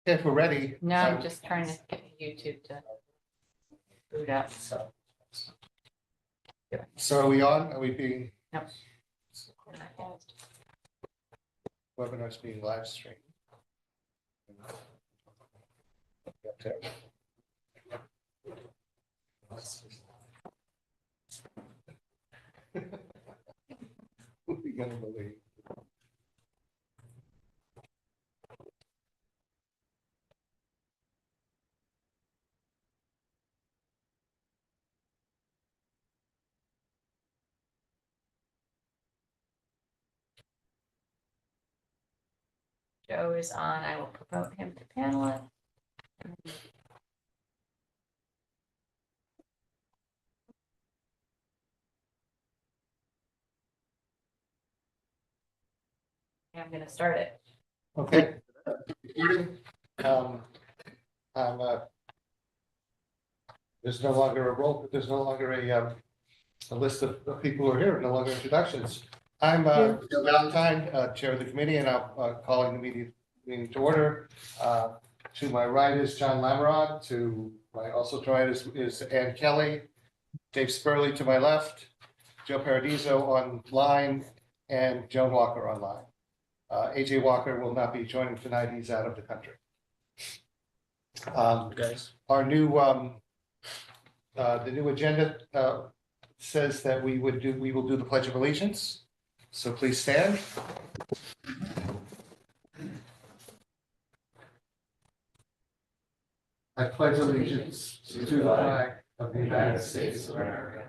If we're ready. No, I'm just trying to get YouTube to boot up. So are we on? Are we being, No. webinar's being live streamed? Yep, there. What are we gonna believe? Joe is on. I will promote him to panelist. I'm gonna start it. Okay. Um, There's no longer a role, there's no longer a list of people who are here, no longer introductions. I'm Joe Valentine, Chair of the committee, and I'm calling the meeting to order. To my right is John Lamoureux, to my also to my right is Ann Kelly, Dave Spurley to my left, Joe Paradiso online, and Joan Walker online. AJ Walker will not be joining tonight, he's out of the country. Guys, Our new the new agenda says that we will do the Pledge of Allegiance. So please stand. I pledge allegiance to the flag of the United States of America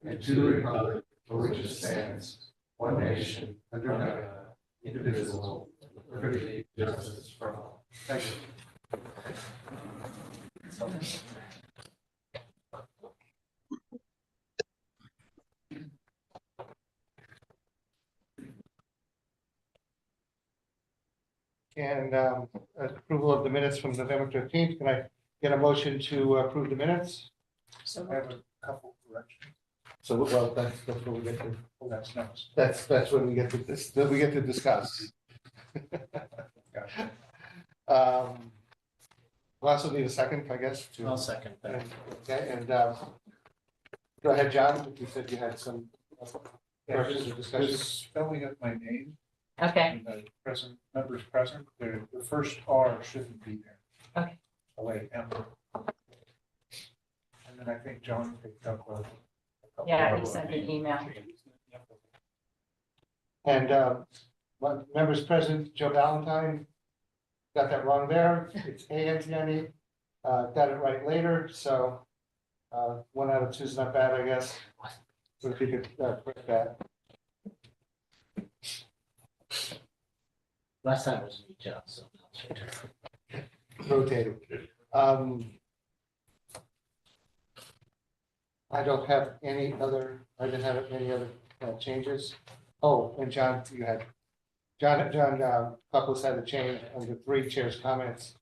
and to the republic for which it stands, one nation, under God, indivisible, with liberty and justice for all. Thank you. And approval of the minutes from November 15th. Can I get a motion to approve the minutes? so I have a couple corrections. So, well, that's what we get to, Oh, that's nice. that's when we get to this, that we get to discuss. Gotcha. We'll also need a second, I guess. to- I'll second that. Okay, and go ahead, John, you said you had some questions or discussion. Just spelling of my name, Okay, and the present, members present, the first R shouldn't be there. Okay. Oh, wait, M. And then I think John picked up a couple yeah, of he sent an email. And members present, Joe Valentine, got that wrong there. It's A. Anthony, got it right later, so 1 out of 2 is not bad, I guess. So if you could correct that. Last time was me, John, so. Rotating. I don't have any other, I didn't have any other changes. Oh, and John, you had, John Couples had a change under 3 chairs' comments.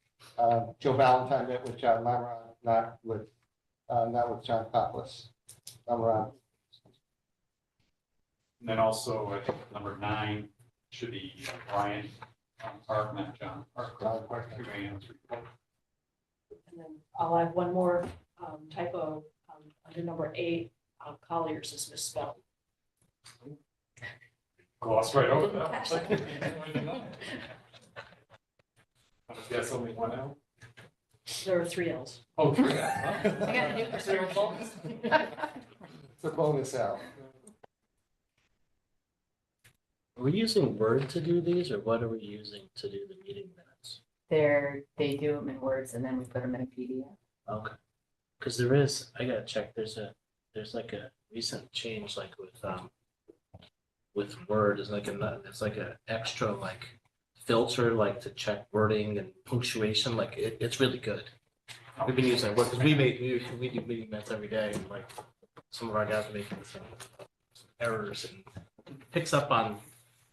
Joe Valentine met with John Lamoureux, not with John Couples. Lamoureux. And then also, I think number 9 should be Brian Park, not John Park. John Park. And then I'll add one more typo under number 8, Colliers is misspelled. Gloss right over that. Yes, only one out. There are 3 L's. Oh, three. I got a new prescription. It's a bonus out. Are we using Word to do these, or what are we using to do the meeting minutes? They do them in words and then we put them in a PDF. Okay. Because there is, I gotta check, there's like a recent change, like with Word, is like it's like a extra like filter, like to check wording and punctuation, like it's really good. We've been using it, because we do meeting minutes every day, and like some of our guys are making some errors, and picks up on,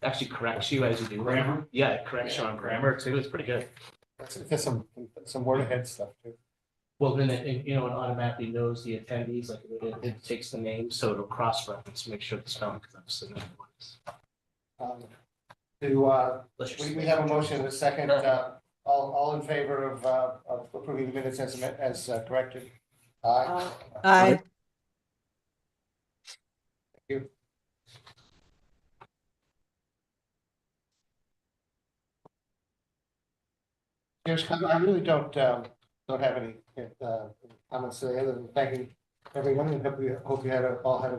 actually corrects you as you do. Grammar? Yeah, it corrects you on grammar too, it's pretty good. There's some word ahead stuff too. Well, then it, it automatically knows the attendees, like it takes the name, so it'll cross-reference, make sure the spelling, because I've seen that once. Do Let's just- we have a motion in a second all in favor of approving the minutes as corrected? Aye. Aye. Thank you. Here's, I really don't have any comments today other than thanking everyone and hope you all had a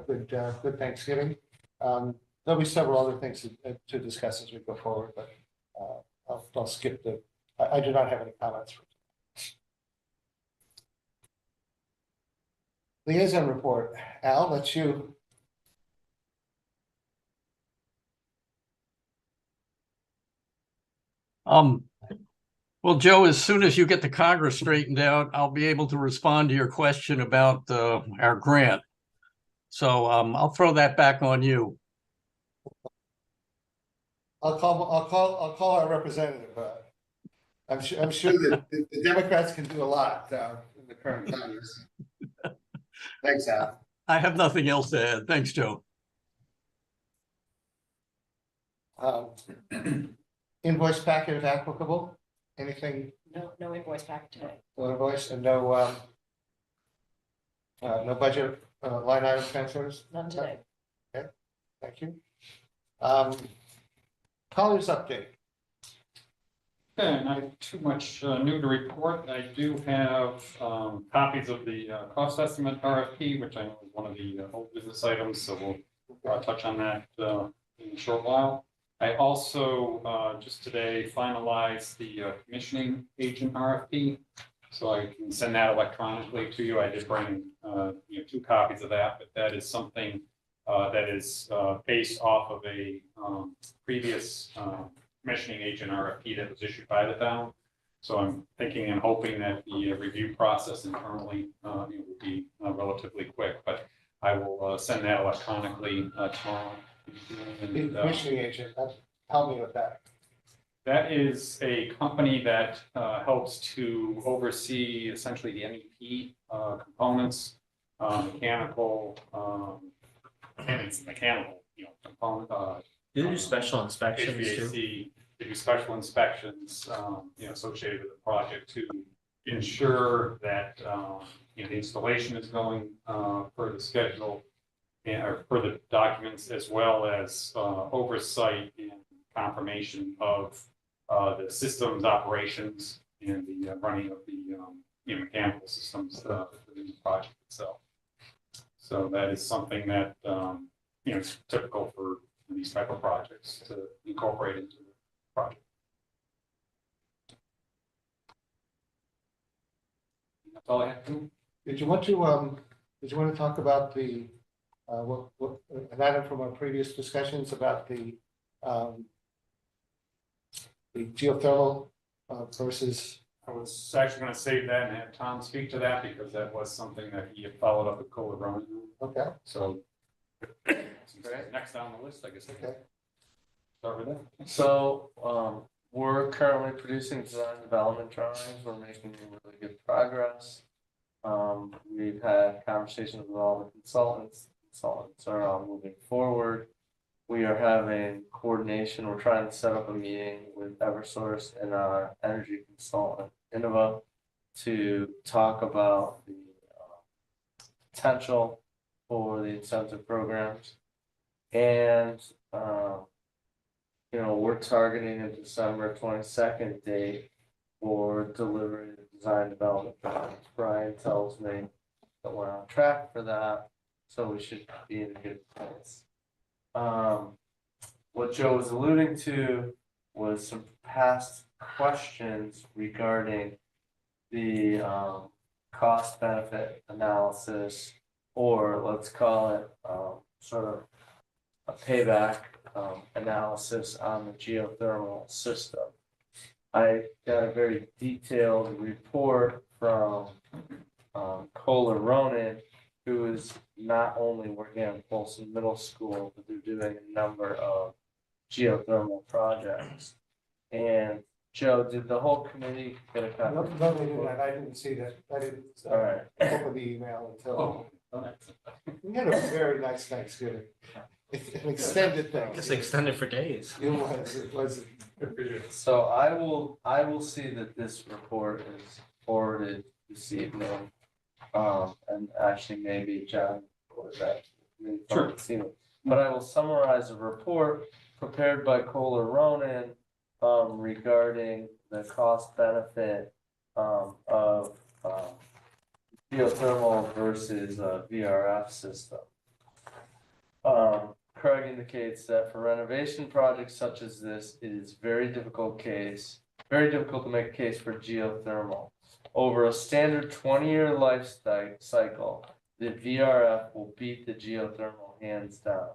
good Thanksgiving. There'll be several other things to discuss as we go forward, but I'll skip I do not have any comments. Liaison report. Al, that's you. Well, Joe, as soon as you get the Congress straightened out, I'll be able to respond to your question about our grant. So I'll throw that back on you. I'll call our representative. I'm sure that the Democrats can do a lot in the current Congress. Thanks, Al. I have nothing else to add. Thanks, Joe. Invoice packet if applicable. Anything? No invoice packet today. No invoice and no budget line item transfers? None today. Thank you. Colliers update. Okay, not too much new to report. I do have copies of the cost estimate RFP, which I know is one of the old business items, so we'll touch on that in a short while. I also just today finalized the commissioning agent RFP, so I can send that electronically to you. I did bring 2 copies of that, but that is something that is based off of a previous commissioning agent RFP that was issued by the town. So I'm thinking and hoping that the review process internally will be relatively quick, but I will send that electronically tomorrow. The commissioning agent, help me with that. That is a company that helps to oversee essentially the MEP components, mechanical, component. Do they do special inspections too? HVAC, they do special inspections, associated with the project to ensure that, the installation is going per the schedule or per the documents, as well as oversight and confirmation of the system's operations and the running of the mechanical systems within the project itself. So that is something that it's typical for these type of projects to incorporate into the project. That's all I have to do. Did you want to talk about the an item from our previous discussions about the geothermal versus? I was actually going to save that and have Tom speak to that because that was something that he had followed up with Kohler Rowan. Okay. So next on the list, I guess. Okay. Start with that. So we're currently producing design development drawings. We're making really good progress. We've had conversations with all the consultants. Consultants are moving forward. We are having coordination. We're trying to set up a meeting with Eversource and our energy consultant, Innova, to talk about the potential for the incentive programs. And, we're targeting a December 22nd date for delivery of design development plans. Brian tells me that we're on track for that, so we should be in a good place. What Joe was alluding to was some past questions regarding the cost benefit analysis, or let's call it sort of a payback analysis on the geothermal system. I got a very detailed report from Kohler Rowan, who is not only working on Folsom Middle School, but they're doing a number of geothermal projects. And Joe, did the whole committee get a copy? No, they didn't. I didn't see that. I didn't All right. open the email until. We had a very nice Thanksgiving. It's an extended thing. It's extended for days. It was, So I will see that this report is forwarded this evening. And actually maybe John, was that? Sure. But I will summarize a report prepared by Kohler Ronan, regarding the cost benefit, of, geothermal versus a VRF system. Craig indicates that for renovation projects such as this, it is very difficult to make a case for geothermal. Over a standard 20-year life cycle, the VRF will beat the geothermal hands down.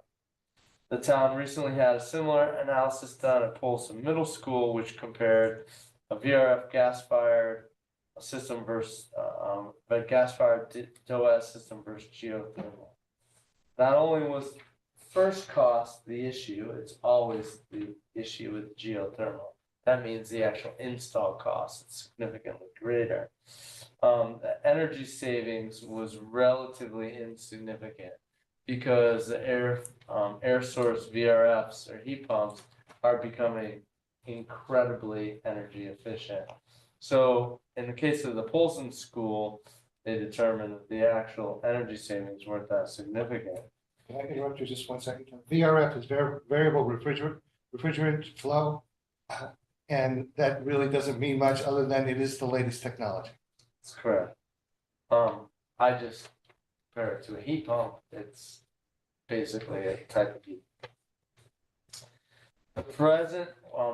The town recently had a similar analysis done at Polson Middle School, which compared a VRF gas-fired system versus DOAS system versus geothermal. Not only was first cost the issue, it's always the issue with geothermal. That means the actual install cost is significantly greater. The energy savings was relatively insignificant because the air source VRFs or heat pumps are becoming incredibly energy efficient. So in the case of the Polson School, they determined that the actual energy savings weren't that significant. can I interrupt you just 1 second? VRF is variable refrigerant flow. And that really doesn't mean much other than it is the latest technology. That's correct. I just compare it to a heat pump. It's basically a type of heat. The present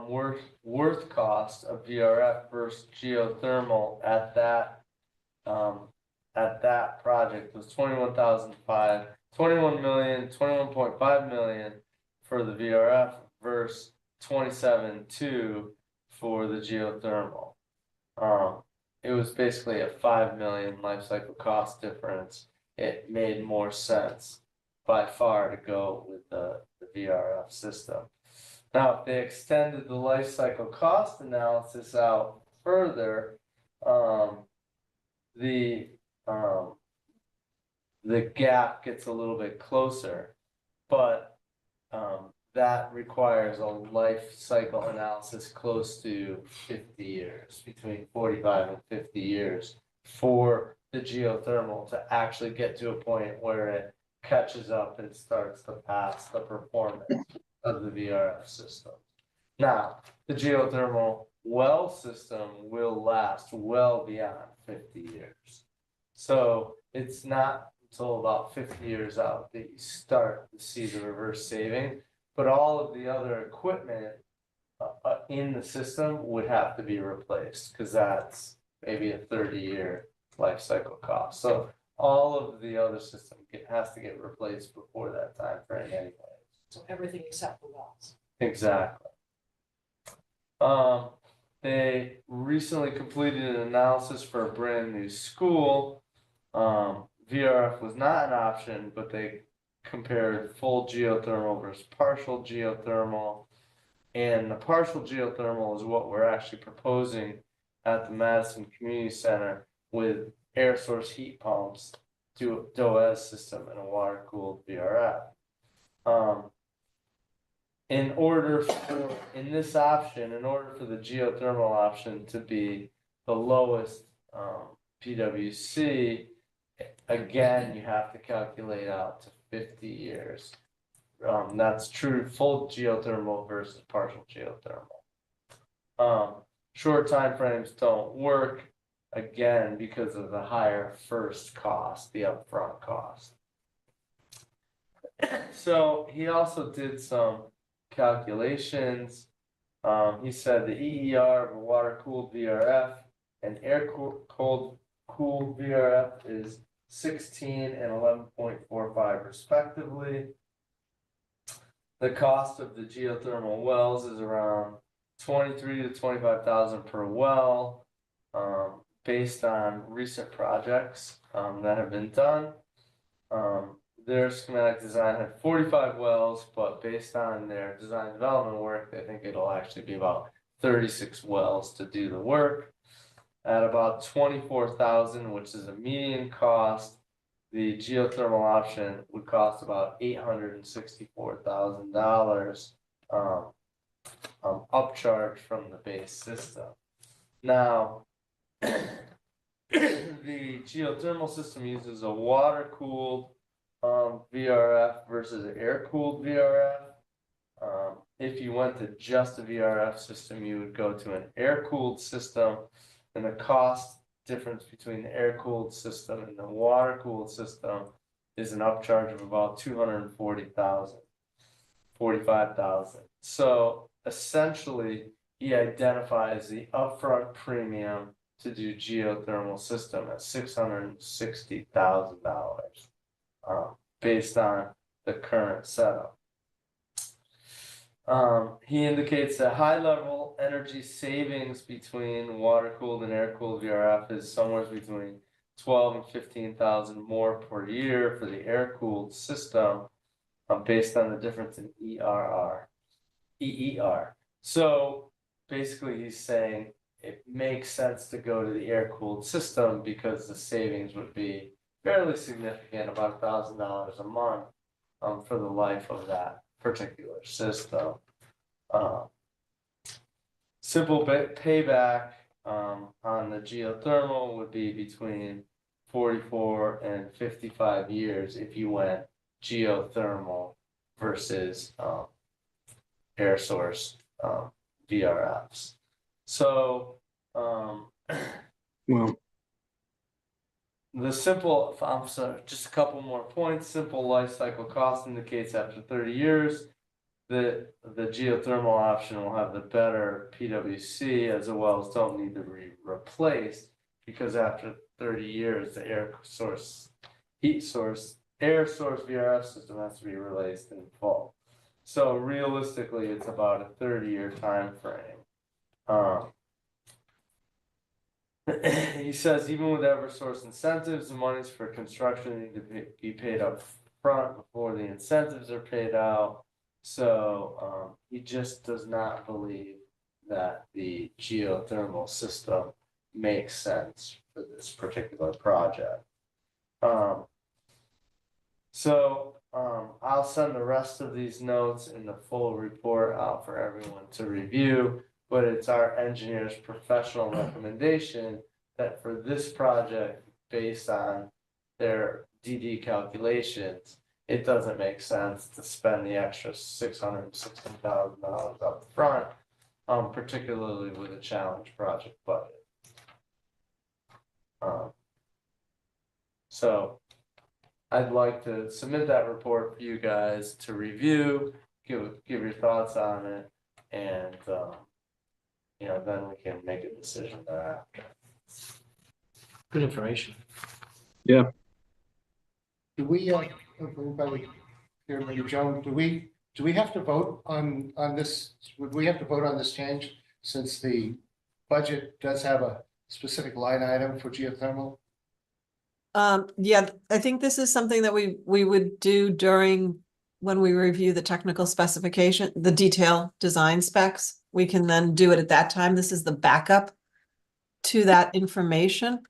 worth cost of VRF versus geothermal at that project was 21.5 million for the VRF versus 27.2 for the geothermal. It was basically a 5 million life cycle cost difference. It made more sense by far to go with the VRF system. Now, if they extended the life cycle cost analysis out further, the gap gets a little bit closer, but that requires a life cycle analysis close to 50 years, between 45 and 50 years for the geothermal to actually get to a point where it catches up and starts to pass the performance of the VRF system. Now, the geothermal well system will last well beyond 50 years. So it's not until about 50 years out that you start to see the reverse saving, but all of the other equipment in the system would have to be replaced because that's maybe a 30-year life cycle cost. So all of the other system has to get replaced before that time frame anyway. So everything except the wells. Exactly. They recently completed an analysis for a brand new school. VRF was not an option, but they compared full geothermal versus partial geothermal. And the partial geothermal is what we're actually proposing at the Madison Community Center with air source heat pumps to DOAS system and a water cooled VRF. In order for the geothermal option to be the lowest PWC, again, you have to calculate out to 50 years. That's true full geothermal versus partial geothermal. Short time frames don't work, again, because of the higher first cost, the upfront cost. So he also did some calculations. He said the EER of a water cooled VRF and air cooled VRF is 16 and 11.45 respectively. The cost of the geothermal wells is around 23 to 25,000 per well, based on recent projects that have been done. Their schematic design had 45 wells, but based on their design development work, they think it'll actually be about 36 wells to do the work at about 24,000, which is a median cost. the geothermal option would cost about $864,000 upcharge from the base system. Now, the geothermal system uses a water-cooled VRF versus an air-cooled VRF. If you went to just a VRF system, you would go to an air-cooled system, and the cost difference between the air-cooled system and the water-cooled system is an upcharge of about $245,000. So essentially, he identifies the upfront premium to do geothermal system at $660,000, based on the current setup. He indicates that high level energy savings between water cooled and air cooled VRF is somewhere between 12 and 15,000 more per year for the air cooled system, based on the difference in EER. So basically he's saying it makes sense to go to the air cooled system because the savings would be fairly significant, about $1,000 a month, for the life of that particular system. Simple payback on the geothermal would be between 44 and 55 years if you went geothermal versus air source VRFs. So Well, the simple, I'm sorry, just a couple more points. Simple life cycle cost indicates after 30 years, the geothermal option will have the better PWC, as the wells don't need to be replaced, because after 30 years, the air source VRF system has to be replaced in full. So realistically, it's about a 30-year time frame. He says even with Eversource incentives, the monies for construction need to be paid up front before the incentives are paid out. So he just does not believe that the geothermal system makes sense for this particular project. I'll send the rest of these notes in the full report out for everyone to review, but it's our engineer's professional recommendation that for this project, based on their DD calculations, it doesn't make sense to spend the extra $660,000 up front, particularly with a challenge project budget. So I'd like to submit that report for you guys to review, give your thoughts on it, and then we can make a decision thereafter. Good information. Do we, everybody here, maybe Joan, do we have to vote on this? Would we have to vote on this change since the budget does have a specific line item for geothermal? Yeah, I think this is something that we would do during when we review the technical specification, the detail design specs. We can then do it at that time. This is the backup to that information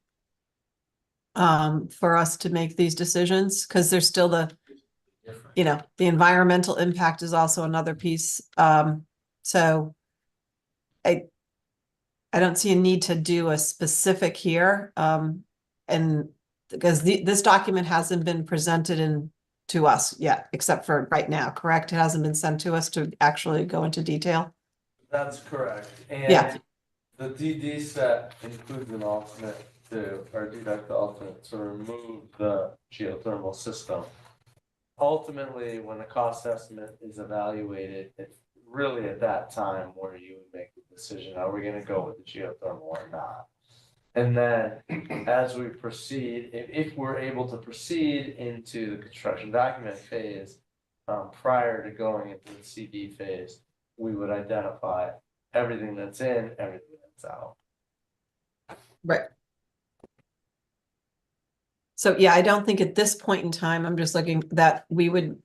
for us to make these decisions, because there's still the environmental impact is also another piece. So I don't see a need to do a specific here. And because this document hasn't been presented to us yet, except for right now, correct? It hasn't been sent to us to actually go into detail. That's correct. And Yeah. the DD set includes an alternate deduct the alternate to remove the geothermal system. Ultimately, when the cost estimate is evaluated, it's really at that time where you would make the decision, are we gonna go with the geothermal or not? And then as we proceed, if we're able to proceed into the construction document phase, prior to going into the CD phase, we would identify everything that's in, everything that's out. Right. So yeah, I don't think at this point in time, I'm just looking that we would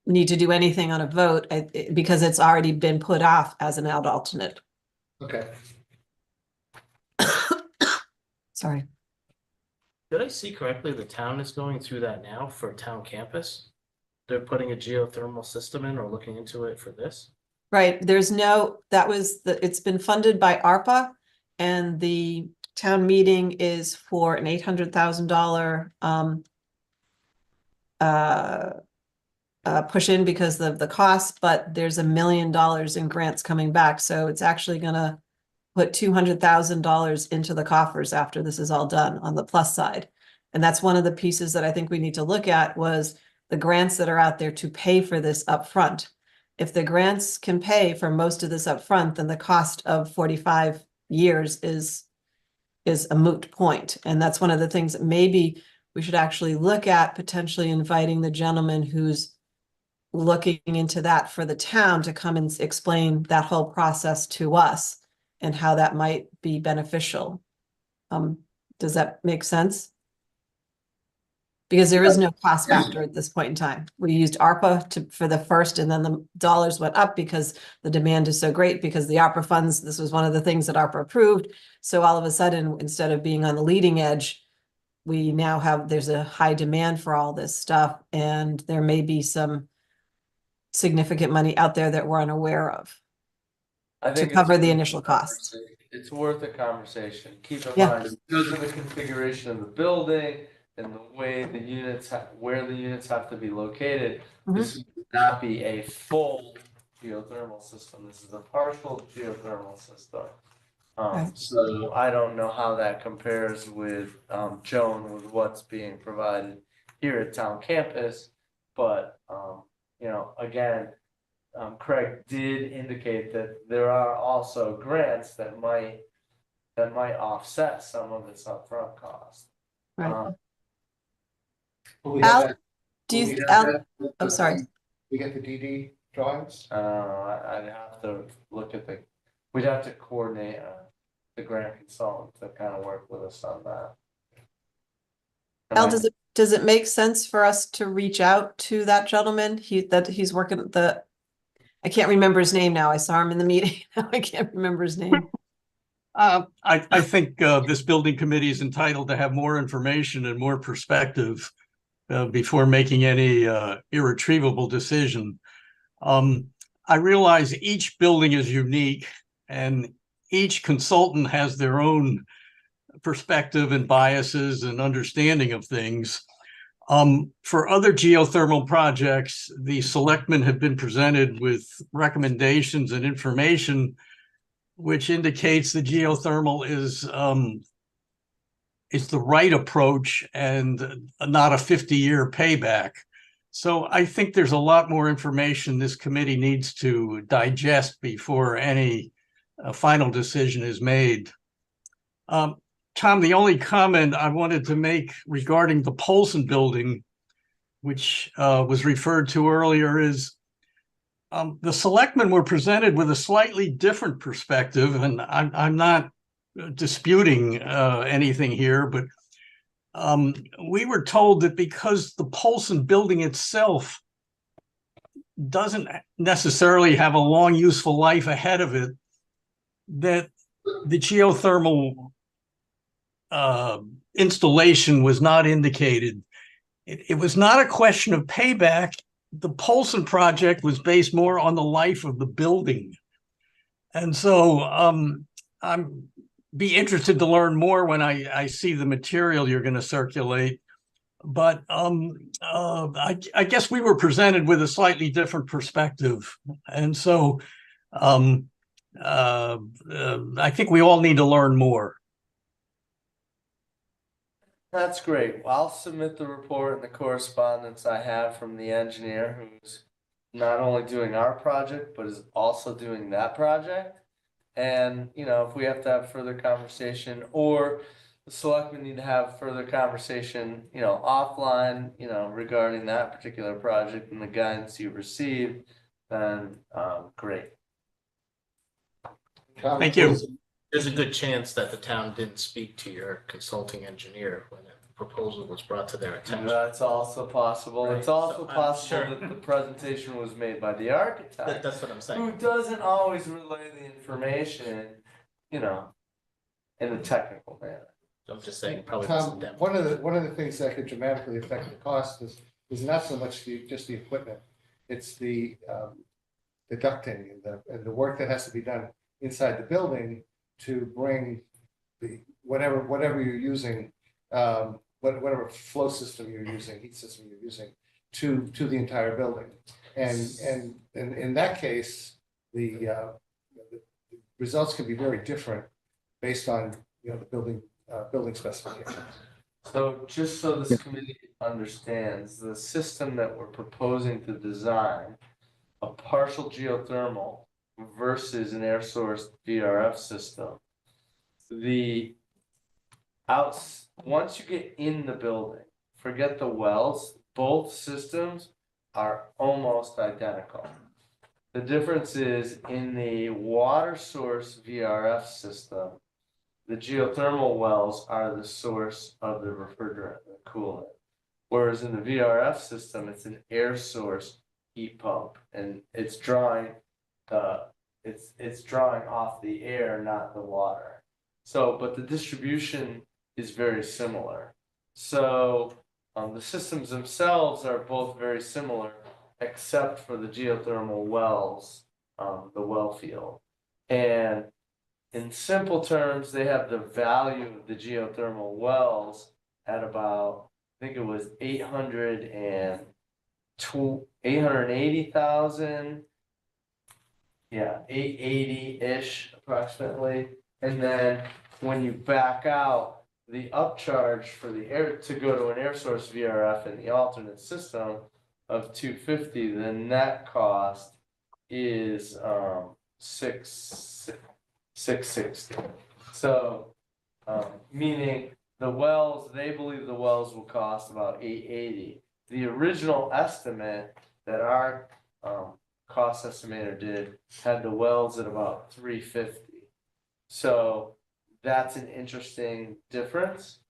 need to do anything on a vote because it's already been put off as an alternate. Okay. Sorry. Did I see correctly, the town is going through that now for town campus? They're putting a geothermal system in or looking into it for this? Right, it's been funded by ARPA, and the town meeting is for an $800,000 push in because of the cost, but there's $1 million in grants coming back, so it's actually gonna put $200,000 into the coffers after this is all done on the plus side. And that's one of the pieces that I think we need to look at was the grants that are out there to pay for this upfront. If the grants can pay for most of this upfront, then the cost of 45 years is a moot point. And that's one of the things that maybe we should actually look at, potentially inviting the gentleman who's looking into that for the town to come and explain that whole process to us and how that might be beneficial. Does that make sense? Because there is no cost factor at this point in time. We used ARPA for the first, and then the dollars went up because the demand is so great, because the ARPA funds, this was one of the things that ARPA approved. So all of a sudden, instead of being on the leading edge, we now there's a high demand for all this stuff, and there may be some significant money out there that we're unaware of I to think cover it's the worth initial a costs. conversation. It's worth a conversation. Keep in Yeah. mind, because of the configuration of the building and the way the units where the units have to be located, this would not be a full geothermal system. This is a partial geothermal system. Okay. So I don't know how that compares with Joan, with what's being provided here at town campus, but again, Craig did indicate that there are also grants that might offset some of this upfront cost. Right. Will we Al, have that- do will you, we have Al, that with oh, the, sorry. We get the DD drawings? I'd have to look at we'd have to coordinate the grant consultant to kind of work with us on that. And Al, I- does it make sense for us to reach out to that gentleman? He's working at I can't remember his name now. I saw him in the meeting. I can't remember his name. I think this building committee is entitled to have more information and more perspective before making any irretrievable decision. I realize each building is unique and each consultant has their own perspective and biases and understanding of things. For other geothermal projects, the selectmen have been presented with recommendations and information which indicates the geothermal is the right approach and not a 50-year payback. So I think there's a lot more information this committee needs to digest before any final decision is made. Tom, the only comment I wanted to make regarding the Polson building, which was referred to earlier, is the selectmen were presented with a slightly different perspective, and I'm not disputing anything here, but we were told that because the Polson building itself doesn't necessarily have a long useful life ahead of it, that the geothermal installation was not indicated. It was not a question of payback. The Polson project was based more on the life of the building. And so I'm be interested to learn more when I see the material you're going to circulate. But I guess we were presented with a slightly different perspective. And so I think we all need to learn more. That's great. Well, I'll submit the report and the correspondence I have from the engineer who's not only doing our project, but is also doing that project. And, if we have to have further conversation or the selectmen need to have further conversation, offline, regarding that particular project and the guidance you received, then great. Thank you. There's a good chance that the town didn't speak to your consulting engineer when the proposal was brought to their attention. That's also possible. Right. It's also So I'm possible sure. that the presentation was made by the architect, That's what I'm who saying. doesn't always relay the information, in a technical manner. I'm just saying, probably. Tom, doesn't one of the things that could dramatically affect the cost is not so much just the equipment. It's the ducting and the work that has to be done inside the building to bring the, whatever you're using, whatever flow system you're using, heat system you're using to the entire building. And in that case, the results can be very different based on, the building specifications. So just so this committee understands, the system that we're proposing to design, a partial geothermal versus an air source VRF system. Once you get in the building, forget the wells, both systems are almost identical. The difference is in the water source VRF system, the geothermal wells are the source of the refrigerant, the coolant. Whereas in the VRF system, it's an air source heat pump, and it's drawing it's drawing off the air, not the water. So, but the distribution is very similar. So the systems themselves are both very similar, except for the geothermal wells, the well field. And in simple terms, they have the value of the geothermal wells at about, I think it was 880,000. Yeah, 880-ish approximately. And then when you back out the upcharge for the air to go to an air source VRF in the alternate system of 250, the net cost is 660. So meaning the wells, they believe the wells will cost about 880. The original estimate that our cost estimator did had the wells at about 350. So that's an interesting difference.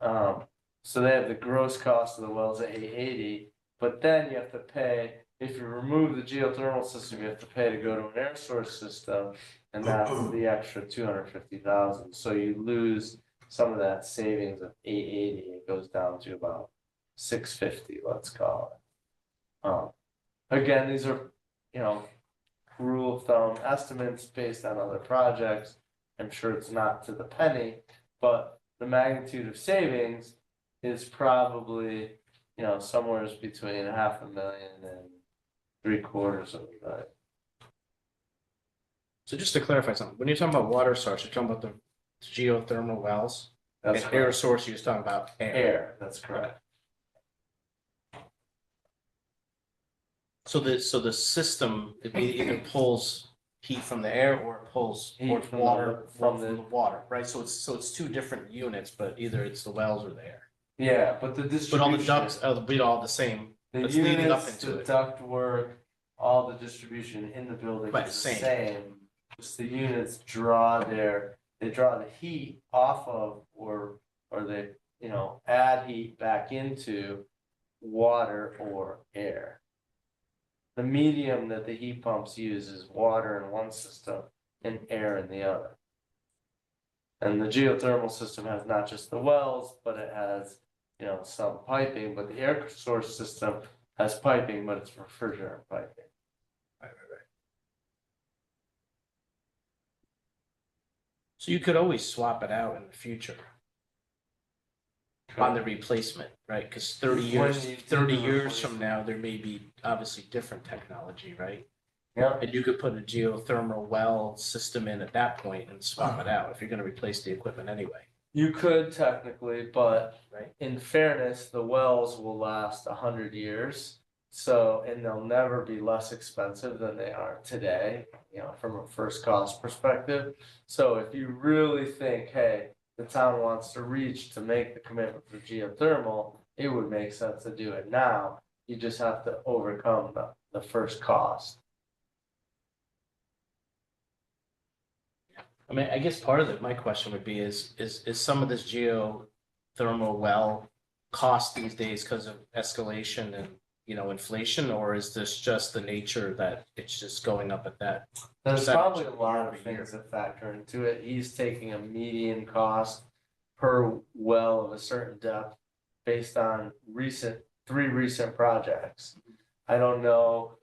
So they have the gross cost of the wells at 880, but then you have to pay, if you remove the geothermal system, you have to pay to go to an air source system, and that's the extra 250,000. So you lose some of that savings of 880. It goes down to about 650, let's call it. Again, these are, rule of thumb estimates based on other projects. I'm sure it's not to the penny, but the magnitude of savings is probably, somewhere between $500,000 and $750,000. So just to clarify something, when you're talking about water source, you're talking about the geothermal wells, That's and air correct. source, you're just talking about air. Air, that's correct. So the system, it either pulls heat from the air or it pulls Heat from water from from the water, right? So it's two different units, but either it's the wells or the air. Yeah, but the But distribution. all the ducts will be all the same. The It's leading up units, into the it. duct work, all the distribution in the building Right, is the same. same. Just the units draw the heat off of, or they, add heat back into water or air. The medium that the heat pumps use is water in one system and air in the other. And the geothermal system has not just the wells, but it has, some piping, but the air source system has piping, but it's refrigerant piping. So you could always swap it out in the future on the replacement, right? Because 30 years, When you do 30 the years from replacement. now, there may be obviously different technology, right? Yeah, And you could put a geothermal well system in at that point and swap it out if you're gonna replace the equipment anyway, you could technically, but right? in fairness, the wells will last 100 years. So, and they'll never be less expensive than they are today, from a first cost perspective. So if you really think, hey, the town wants to reach to make the commitment for geothermal, it would make sense to do it now. You just have to overcome the first cost. I mean, I guess part of my question would be is some of this geothermal well cost these days because of escalation and, inflation, or is this just the nature that it's just going up at that? There's percentage probably a lot of year over year? things that factor into it. He's taking a median cost per well of a certain depth based on three recent projects. I don't know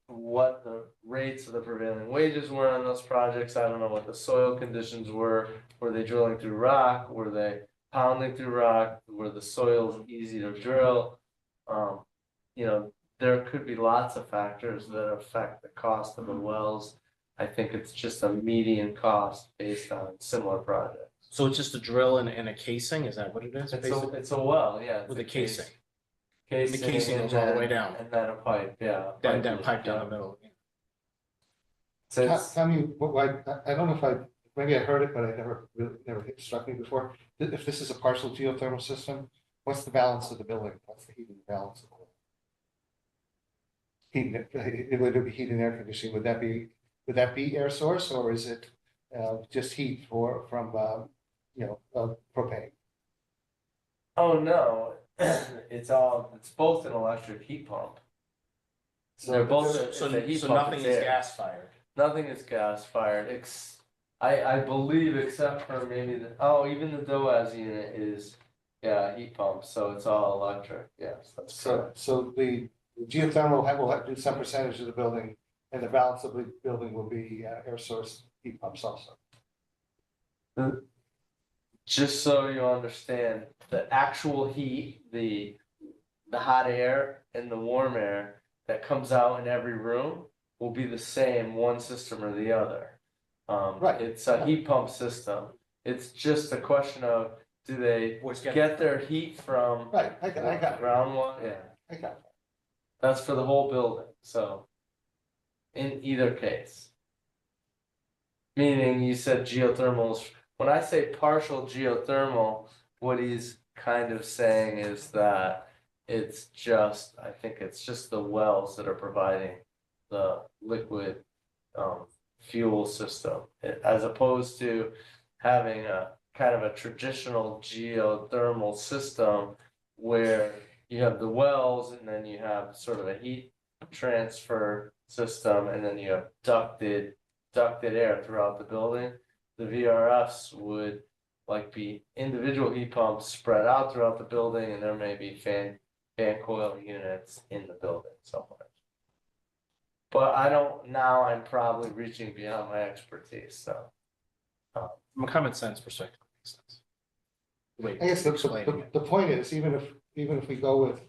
what the rates of the prevailing wages were on those projects. I don't know what the soil conditions were. Were they drilling through rock? Were they pounding through rock? Were the soils easy to drill? You know, there could be lots of factors that affect the cost of the wells. I think it's just a median cost based on similar projects. So it's just a drill and a casing, is that what it is? basically? It's a well, yeah. it's With a a casing, Casing. the casing and goes all the way then- down. And then a pipe, yeah. Then pipe down the middle. So it's- Tell me, I don't know if maybe I heard it, but I never it struck me before. If this is a partial geothermal system, what's the balance of the building? What's the heating balance of the building? Heating, would it be heat and air conditioning? Would that be air source, or is it just heat from propane? Oh, no, it's both an electric heat pump. So They're both, So, it's a heat so pump, nothing it's is air. gas fired. Nothing is gas fired, I believe except for maybe even the DOAS unit is, heat pump, so it's all electric, yes, that's correct. So the geothermal will do some percentage of the building, and the balance of the building will be air source heat pumps also. Just so you understand, the actual heat, the hot air and the warm air that comes out in every room will be the same, one system or the other. Right. It's a heat pump system. It's just a question of, do they get their heat from Right, I got it. groundwater? Yeah, I got it. that's for the whole building, so. In either case. Meaning you said geothermals, when I say partial geothermal, what he's kind of saying is that I think it's just the wells that are providing the liquid fuel system, as opposed to having a kind of a traditional geothermal system where you have the wells and then you have sort of a heat transfer system and then you have ducted air throughout the building. The VRFs would be individual heat pumps spread out throughout the building, and there may be fan coil units in the building somewhere. But I'm probably reaching beyond my expertise, so. From a common sense perspective, it makes sense. Wait, I guess explaining it. the point is, even if we go with,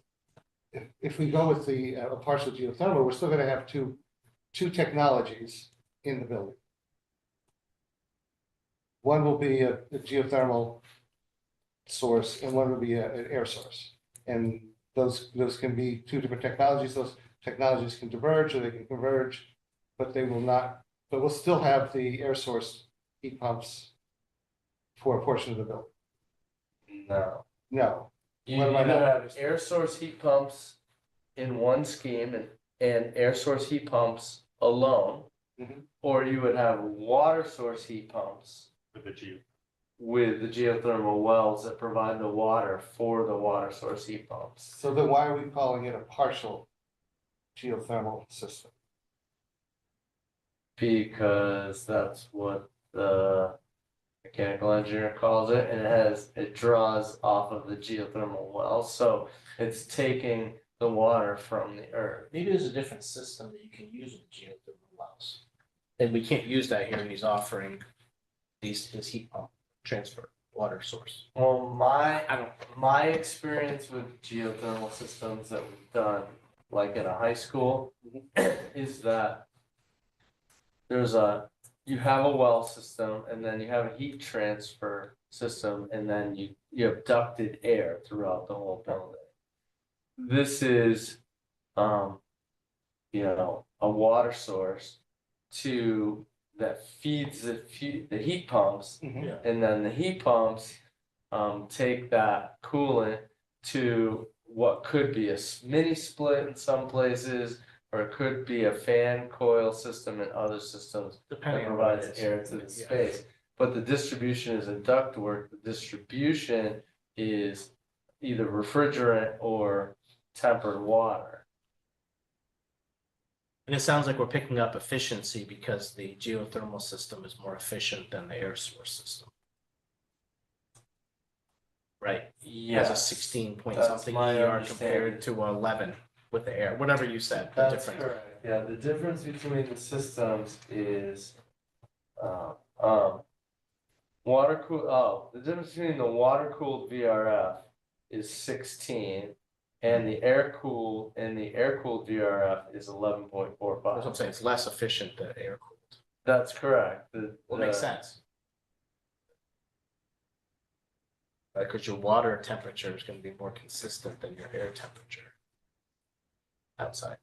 if we go with the partial geothermal, we're still gonna have two technologies in the building. One will be a geothermal source and one will be an air source. And those can be two different technologies. Those technologies can diverge or they can converge, but we'll still have the air source heat pumps for a portion of the building. No. You What about either that? have air source heat pumps in one scheme and air source heat pumps alone. Mhm. Or you would have water source heat pumps with the with the geothermal wells that provide the water for the water source heat pumps. So then why are we calling it a partial geothermal system? Because that's what the mechanical engineer calls it, and it draws off of the geothermal well, so it's taking the water from the earth. Maybe there's a different system that you can use with geothermal wells. And we can't use that here, and he's offering his heat pump transfer water source. Well, I don't, my experience with geothermal systems that we've done, like at a high school, is that you have a well system and then you have a heat transfer system and then you have ducted air throughout the whole building. This is, a water source that feeds the heat pumps. yeah. And then the heat pumps take that coolant to what could be a mini split in some places, or it could be a fan coil system in other systems that Depending on what it provides is. air to the Yeah. space. But the distribution is in ductwork. The distribution is either refrigerant or tempered water. And it sounds like we're picking up efficiency because the geothermal system is more efficient than the air source system. right? Has a Yes. 16 point That's something my ER understanding. compared to 11 with the air, whatever you said, the That's difference. correct, yeah, the difference between the systems is, the difference between the water cooled VRF is 16. And the air cooled VRF is 11.45. That's what I'm saying, it's less efficient than air cooled. That's correct, Well, makes sense. Because your water temperature is gonna be more consistent than your air temperature. Outside.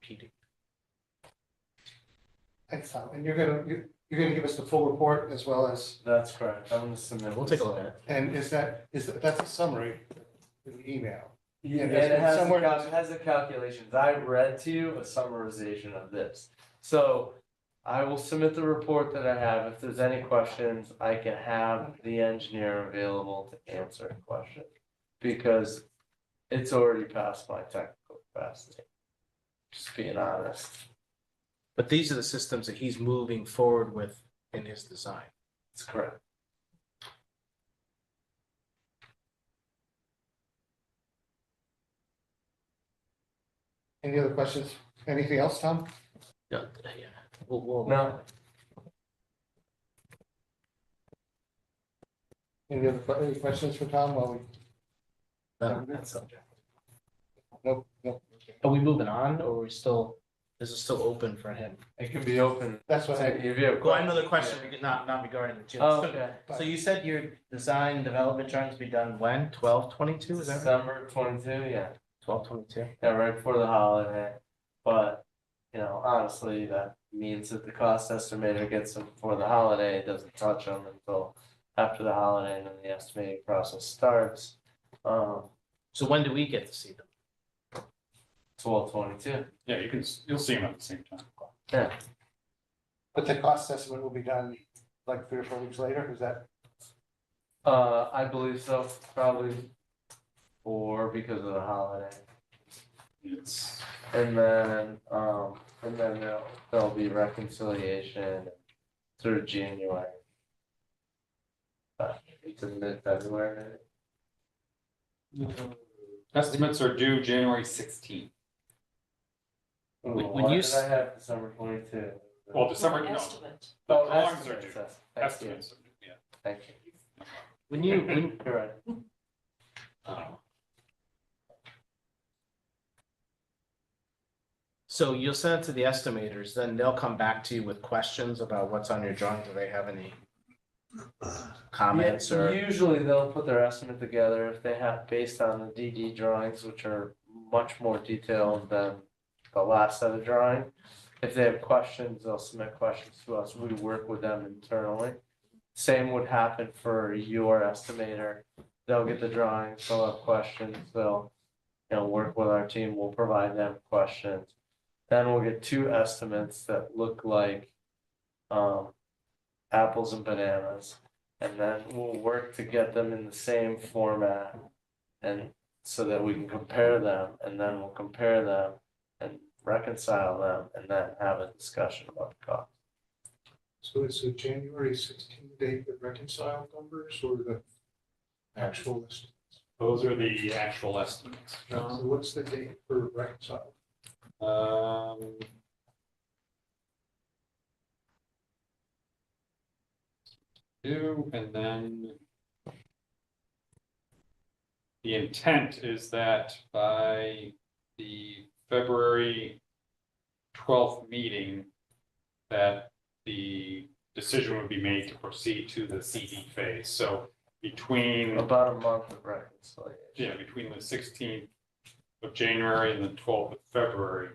Heating. Thanks, Tom. And you're gonna give us the full report as well as, That's correct, I'm gonna submit. We'll take a look at it. and that's a summary in the email. Yeah, and there's it has, somewhere- it has the calculations, I read to you a summarization of this. So I will submit the report that I have, if there's any questions, I can have the engineer available to answer a question. Because it's already past my technical capacity. Just being honest, But these are the systems that he's moving forward with in his design. it's correct. Any other questions? Anything else, Tom? Yeah, we'll. No. Any questions for Tom while we? No, that's subject. Nope, nope. Are we moving on or are we still, is it still open for him? It can be open. That's what I, If you have. Well, another question, not regarding the gym. Oh, So- okay. So you said your design development drawings be done when? 12/22, is that right? December 22, yeah. 12/22. Yeah, right before the holiday, but, you know, honestly, that means that the cost estimator gets them before the holiday, it doesn't touch them until after the holiday, and then the estimating process starts. So when do we get to see them? 12/22. Yeah, you'll see them at the same time. Yeah, but the cost estimate will be done like 3 or 4 weeks later, is that? I believe so, probably, or because of the holiday. It's, And then there'll be reconciliation through January. It's in mid-February. estimates are due January 16th. When Why you did I have December 22? Well, December, no, Estimate. the Oh, drawings are estimates, due, thank you, estimates, are due, yeah. thank you. When you, You're right. So you'll send it to the estimators, then they'll come back to you with questions about what's on your drawing. Do they have any comments Yeah, or? usually they'll put their estimate together if they have, based on the DD drawings, which are much more detailed than the last set of drawing. If they have questions, they'll submit questions to us, we work with them internally. Same would happen for your estimator, they'll get the drawings, they'll have questions, they'll, you know, work with our team, we'll provide them questions. Then we'll get 2 estimates that look like apples and bananas. And then we'll work to get them in the same format and so that we can compare them, and then we'll compare them and reconcile them and then have a discussion about the cost. So it's the January 16th date that reconciled numbers or the actual list? Those are the actual estimates. So what's the date for reconciled? And then the intent is that by the February 12th meeting, that the decision would be made to proceed to the CD phase. So between, About a month of reconciliation. yeah, between the 16th of January and the 12th of February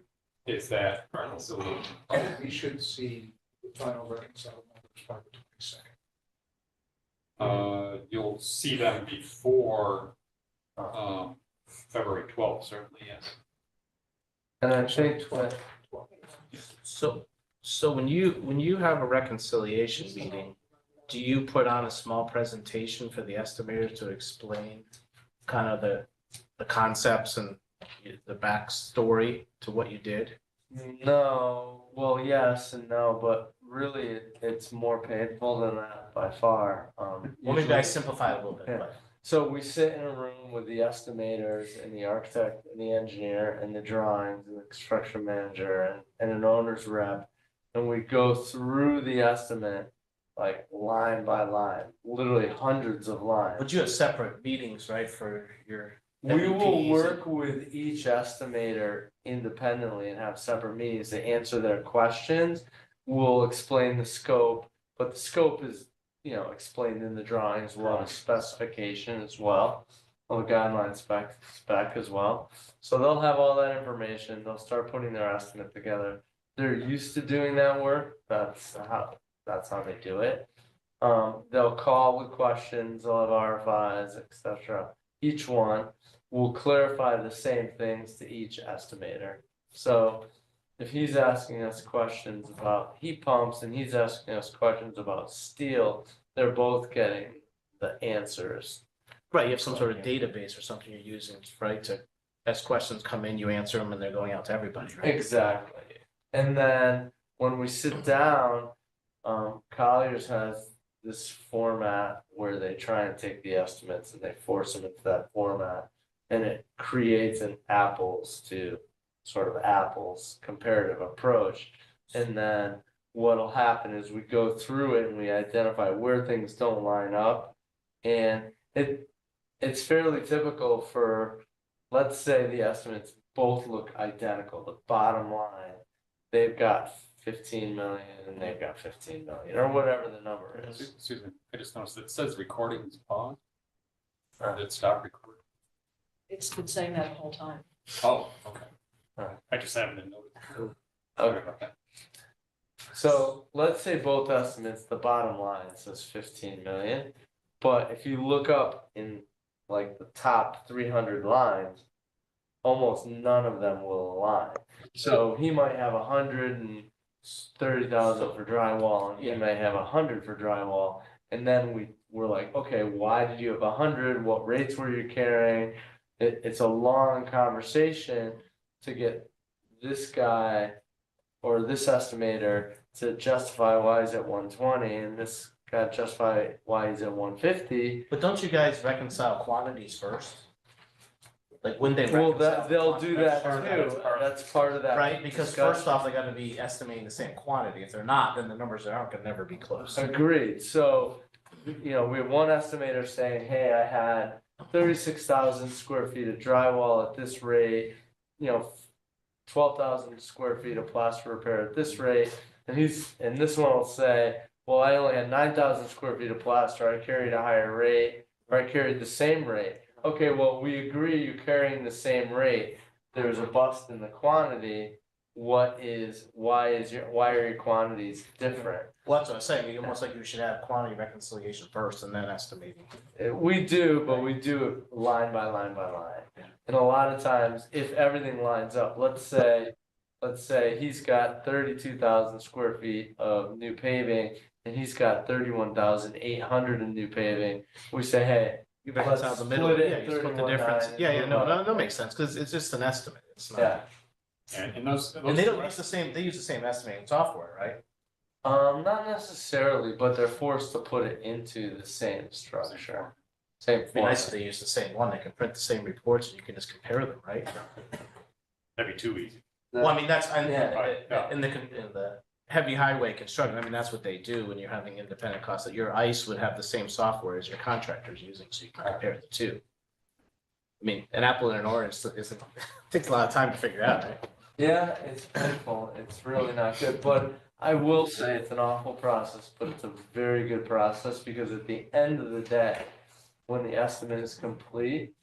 is that reconciliation. We should see the final reconciled numbers by the 22nd. You'll see them before February 12th, certainly, yes. And I think that, So when you have a reconciliation meeting, do you put on a small presentation for the estimators to explain kind of the concepts and the backstory to what you did? no, well, yes and no, but really, it's more painful than that by far. Well, maybe I Usually- simplify it a little bit, Yeah. but. So we sit in a room with the estimators and the architect and the engineer and the drawings and the construction manager and an owner's rep. And we go through the estimate, like line by line, literally hundreds of lines. But you have separate meetings, right, for your. We will MEPs work with each estimator independently and have separate meetings to answer their questions. We'll explain the scope, but the scope is, explained in the drawings, we'll have a specification as well. A guideline spec as well. So they'll have all that information, they'll start putting their estimate together. They're used to doing that work, that's how they do it. They'll call with questions, they'll have RFIs, etc. Each one will clarify the same things to each estimator. So if he's asking us questions about heat pumps and he's asking us questions about steel, they're both getting the answers. Right, you have some sort of database or something you're using, right, to, as questions come in, you answer them and they're going out to everybody, right? Exactly. And then when we sit down, Colliers has this format where they try and take the estimates and they force them into that format. And it creates an apples to sort of apples comparative approach. And then what'll happen is we go through it and we identify where things don't line up. And it's fairly typical for, let's say the estimates both look identical, the bottom line, they've got 15 million and they've got 15 million or whatever the number is. Excuse me, I just noticed it says recording is paused. Uh. Did it stop recording? It's been saying that the whole time. Oh, okay. Alright. I just haven't noticed. Sorry Okay. about that. So let's say both estimates, the bottom line says 15 million. But if you look up in like the top 300 lines, almost none of them will align. So he might have 130,000 for drywall and he may have 100 for drywall. And then we're like, okay, why did you have 100? What rates were you carrying? It's a long conversation to get this guy or this estimator to justify why he's at 120 and this guy justify why he's at 150. But don't you guys reconcile quantities first? Like when they Well, reconcile. they'll do that That's too. part of it. That's part of that. Right, because discussion. first off, they gotta be estimating the same quantity. If they're not, then the numbers aren't gonna never be close. Agreed, so, we have one estimator saying, hey, I had 36,000 square feet of drywall at this rate. 12,000 square feet of plaster repair at this rate, and this one will say, well, I only had 9,000 square feet of plaster, I carried a higher rate, or I carried the same rate. Okay, well, we agree you're carrying the same rate, there's a bust in the quantity, why are your quantities different? Well, that's what I'm saying, you almost like you should have quantity reconciliation first and then estimating. We do, but we do it line by line by line. And a lot of times, if everything lines up, let's say he's got 32,000 square feet of new paving and he's got 31,800 of new paving, we say, hey, You reconcile let's the middle, split it yeah, you split the difference. 31.9 Yeah, and no, move on. that makes sense, cause it's just an estimate, it's not. Yeah, And those. And they don't use the same, they use the same estimating software, right? not necessarily, but they're forced to put it into the same structure, same It'd be nice if format. they use the same one, they can print the same reports and you can just compare them, right? That'd be too easy. Well, I mean, that's, Yeah. in the heavy highway construction, I mean, that's what they do when you're having independent costs, that your ICE would have the same software as your contractor's using, so you can compare the two. I mean, an apple and an orange isn't, takes a lot of time to figure out, right? Yeah, it's painful, it's really not good, but I will say it's an awful process, but it's a very good process, because at the end of the day, when the estimate is complete,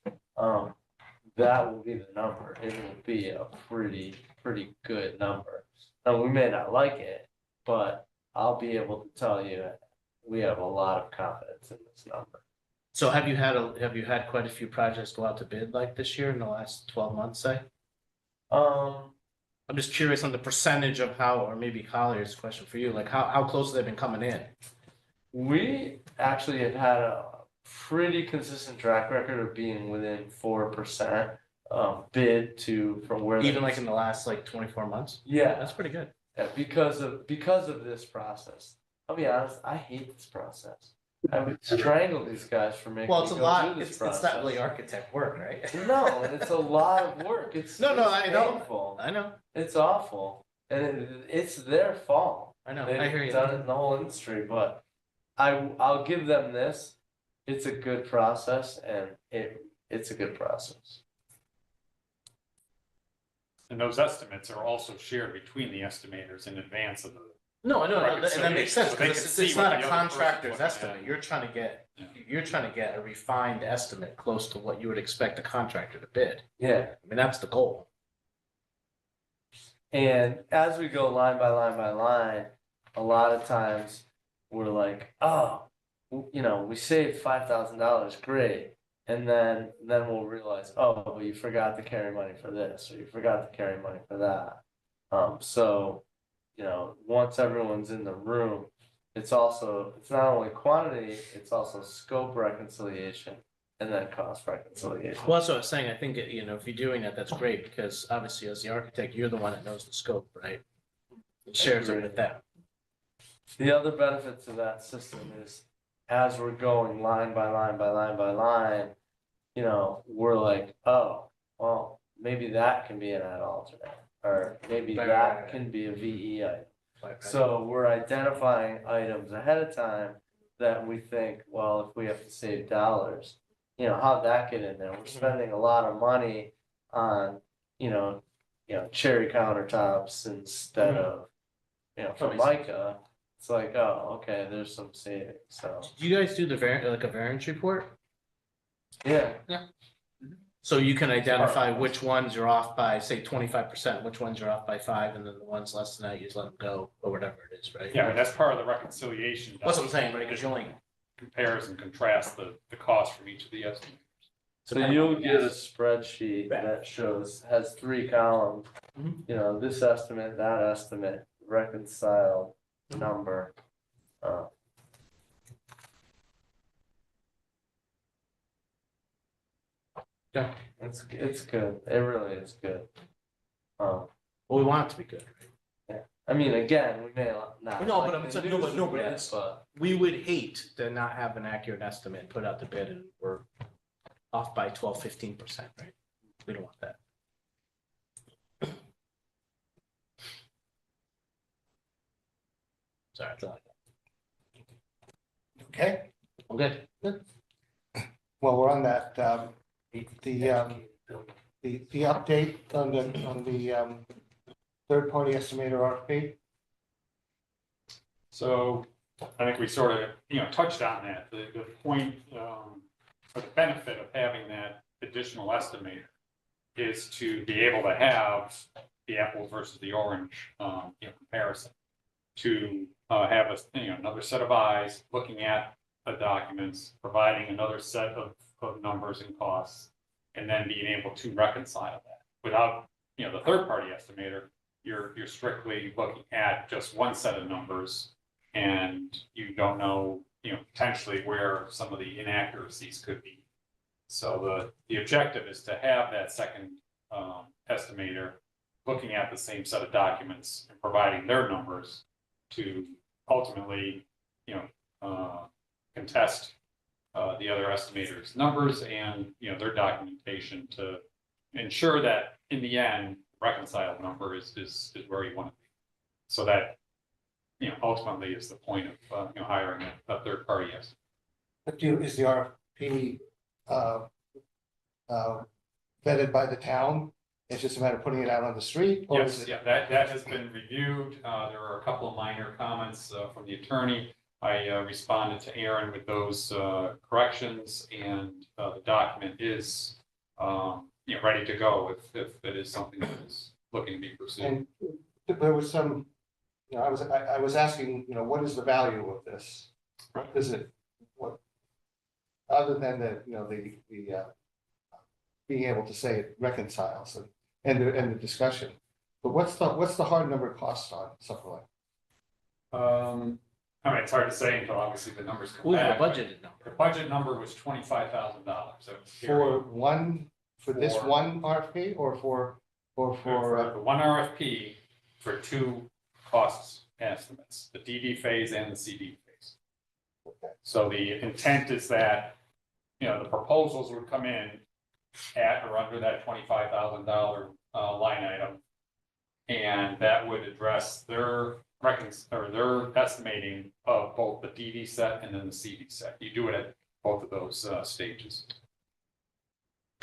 that will be the number, it will be a pretty good number. Now, we may not like it, but I'll be able to tell you, we have a lot of confidence in this number. So have you had quite a few projects go out to bid like this year in the last 12 months, say? I'm just curious on the percentage of how, or maybe Collier's question for you, like how close have they been coming in? We actually have had a pretty consistent track record of being within 4% bid to from where. Even like in the last like 24 months? Yeah, That's pretty good. Yeah, because of this process. I'll be honest, I hate this process. I would strangle these guys for making Well, me it's a go lot, through this it's process. not really architect work, right? No, and it's a lot of work. It's No, it's I know. painful. I know, It's awful, and it's their fault. I know, They've I hear you. done it in the whole industry, but I'll give them this. It's a good process, and it's a good process. And those estimates are also shared between the estimators in advance of the. No, I know, and that makes sense, So they because can it's see what not the a other person's contractor's looking at. estimate, you're trying to get, Yeah. you're trying to get a refined estimate close to what you would expect a contractor to bid. Yeah, I mean, that's the goal. and as we go line by line by line, a lot of times we're like, oh, we saved $5,000, great. And then we'll realize, oh, but you forgot to carry money for this, or you forgot to carry money for that. So, once everyone's in the room, it's not only quantity, it's also scope reconciliation and then cost reconciliation. Well, that's what I was saying, I think, if you're doing that, that's great, because obviously as the architect, you're the one that knows the scope, right? And shares it with them. The other benefit to that system is as we're going line by line by line by line, we're like, oh, well, maybe that can be an ad alternate, or maybe Right, that right. can be a VE item. Right. So we're identifying items ahead of time that we think, well, if we have to save dollars, how'd that get in there? We're spending a lot of money on, cherry countertops instead of, Formica. It's like, oh, okay, there's some savings, so, Do you guys do the like a variance report? yeah. So you can identify which ones you're off by, say, 25%, which ones you're off by 5, and then the ones less than that, you just let them go, or whatever it is, right? Yeah, and that's part of the reconciliation. That's what I'm saying, right, because you only. Compares and contrasts the cost from each of the estimators. So you'll get a spreadsheet that has 3 columns, Mhm. This estimate, that estimate, reconciled number. Yeah. It's good, it really is good. Well, we want it to be good, right? I mean, again, we may not. No, like but I'm the saying, news no, we but get, it's, but we would hate to not have an accurate estimate put out the bid and we're off by 12-15%, right? We don't want that. Sorry, that's all I got. Okay, I'm good. well, we're on that, the update on the third-party estimator RFP. So I think we sort of, touched on that, the point, or the benefit of having that additional estimator is to be able to have the apples versus the orange, comparison. To have another set of eyes looking at the documents, providing another set of numbers and costs, and then being able to reconcile that. Without, the third-party estimator, you're strictly looking at just one set of numbers, and you don't know, potentially where some of the inaccuracies could be. So the objective is to have that second estimator looking at the same set of documents and providing their numbers to ultimately, contest the other estimators' numbers and, their documentation to ensure that in the end, reconciled number is where you want to be. So that, ultimately is the point of, hiring a third party estimator. But is the RFP vetted by the town? It's just a matter of putting it out on the street? Or is Yes, it? yeah, that has been reviewed. There were a couple of minor comments from the attorney. I responded to Aaron with those corrections, and the document is ready to go if it is something that is looking to be pursued. And there was some, I was asking, what is the value of this? Is it, what, other than the being able to say it reconciles and the discussion, but what's the hard number cost on something like? I mean, it's hard to say until obviously the numbers come We have back. a budgeted number. The budget number was $25,000. For this one RFP or for for the one RFP for 2 cost estimates, the DD phase and the CD phase. So the intent is that, you know, the proposals would come in at or under that $25,000 line item. And that would address their their estimating of both the DD set and then the CD set. You do it at both of those stages.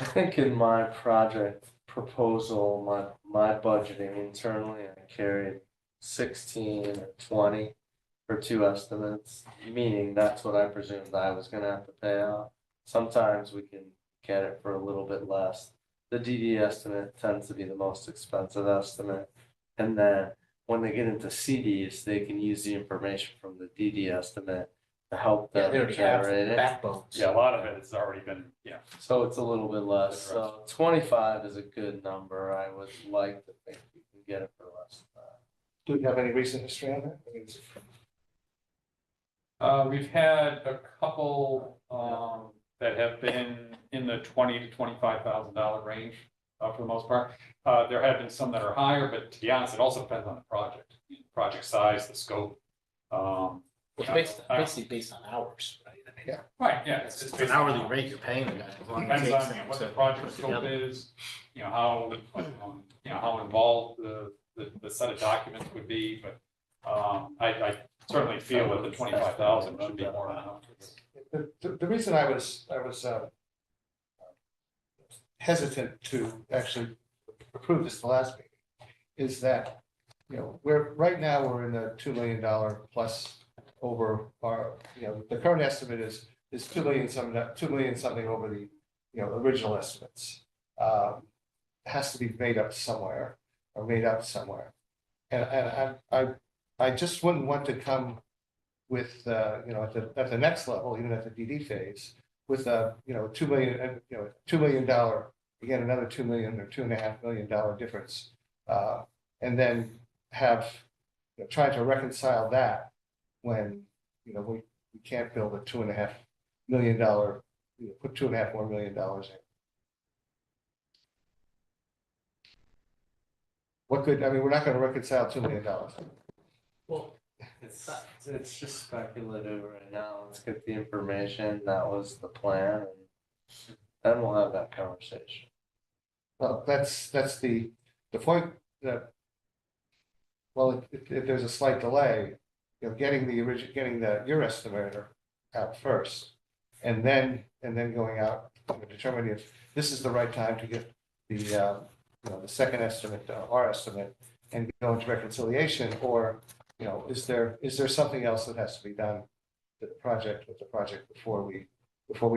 I think in my project proposal, my budgeting internally, I carried 16 or 20 for two estimates, meaning that's what I presumed I was gonna have to pay out. Sometimes we can get it for a little bit less. The DD estimate tends to be the most expensive estimate. And then when they get into CDs, they can use the information from the DD estimate to help Yeah, them they already have generate it. backbones. Yeah, a lot of it has already been, So it's a little bit less, so 25 is a good number, I would like to think you can get it for less than that. Do we have any recent history on that? I mean, we've had a couple that have been in the $20,000 to $25,000 range for the most part. There have been some that are higher, but to be honest, it also depends on the project size, the scope. It's basically based on hours, right? I mean, Right, yeah. It's based an on hourly hours. rate you're paying the guy. as long as it Depends takes on them what the to project put scope together. is, how, how involved the set of documents would be, but I certainly feel that the 25,000 should be more than enough. The reason I was hesitant to actually approve this the last meeting is that, right now, we're in the $2 million plus over our, the current estimate is 2 million something over the, original estimates. Has to be made up somewhere or made up somewhere. And I just wouldn't want to come with, at the next level, even at the DD phase, with a, $2 million, and, $2 million, again, another 2 million or $2.5 million difference. And then have, trying to reconcile that when, we can't build a $2.5 million, put $2.5 more million in. What could, we're not gonna reconcile $2 million. Well, It's just speculative right now, let's get the information, that was the plan, and then we'll have that conversation. Well, that's the point that, well, if there's a slight delay, getting your estimator out first, and then going out, determining if this is the right time to get the, the second estimate, our estimate, and go into reconciliation, or, is there something else that has to be done with the project before we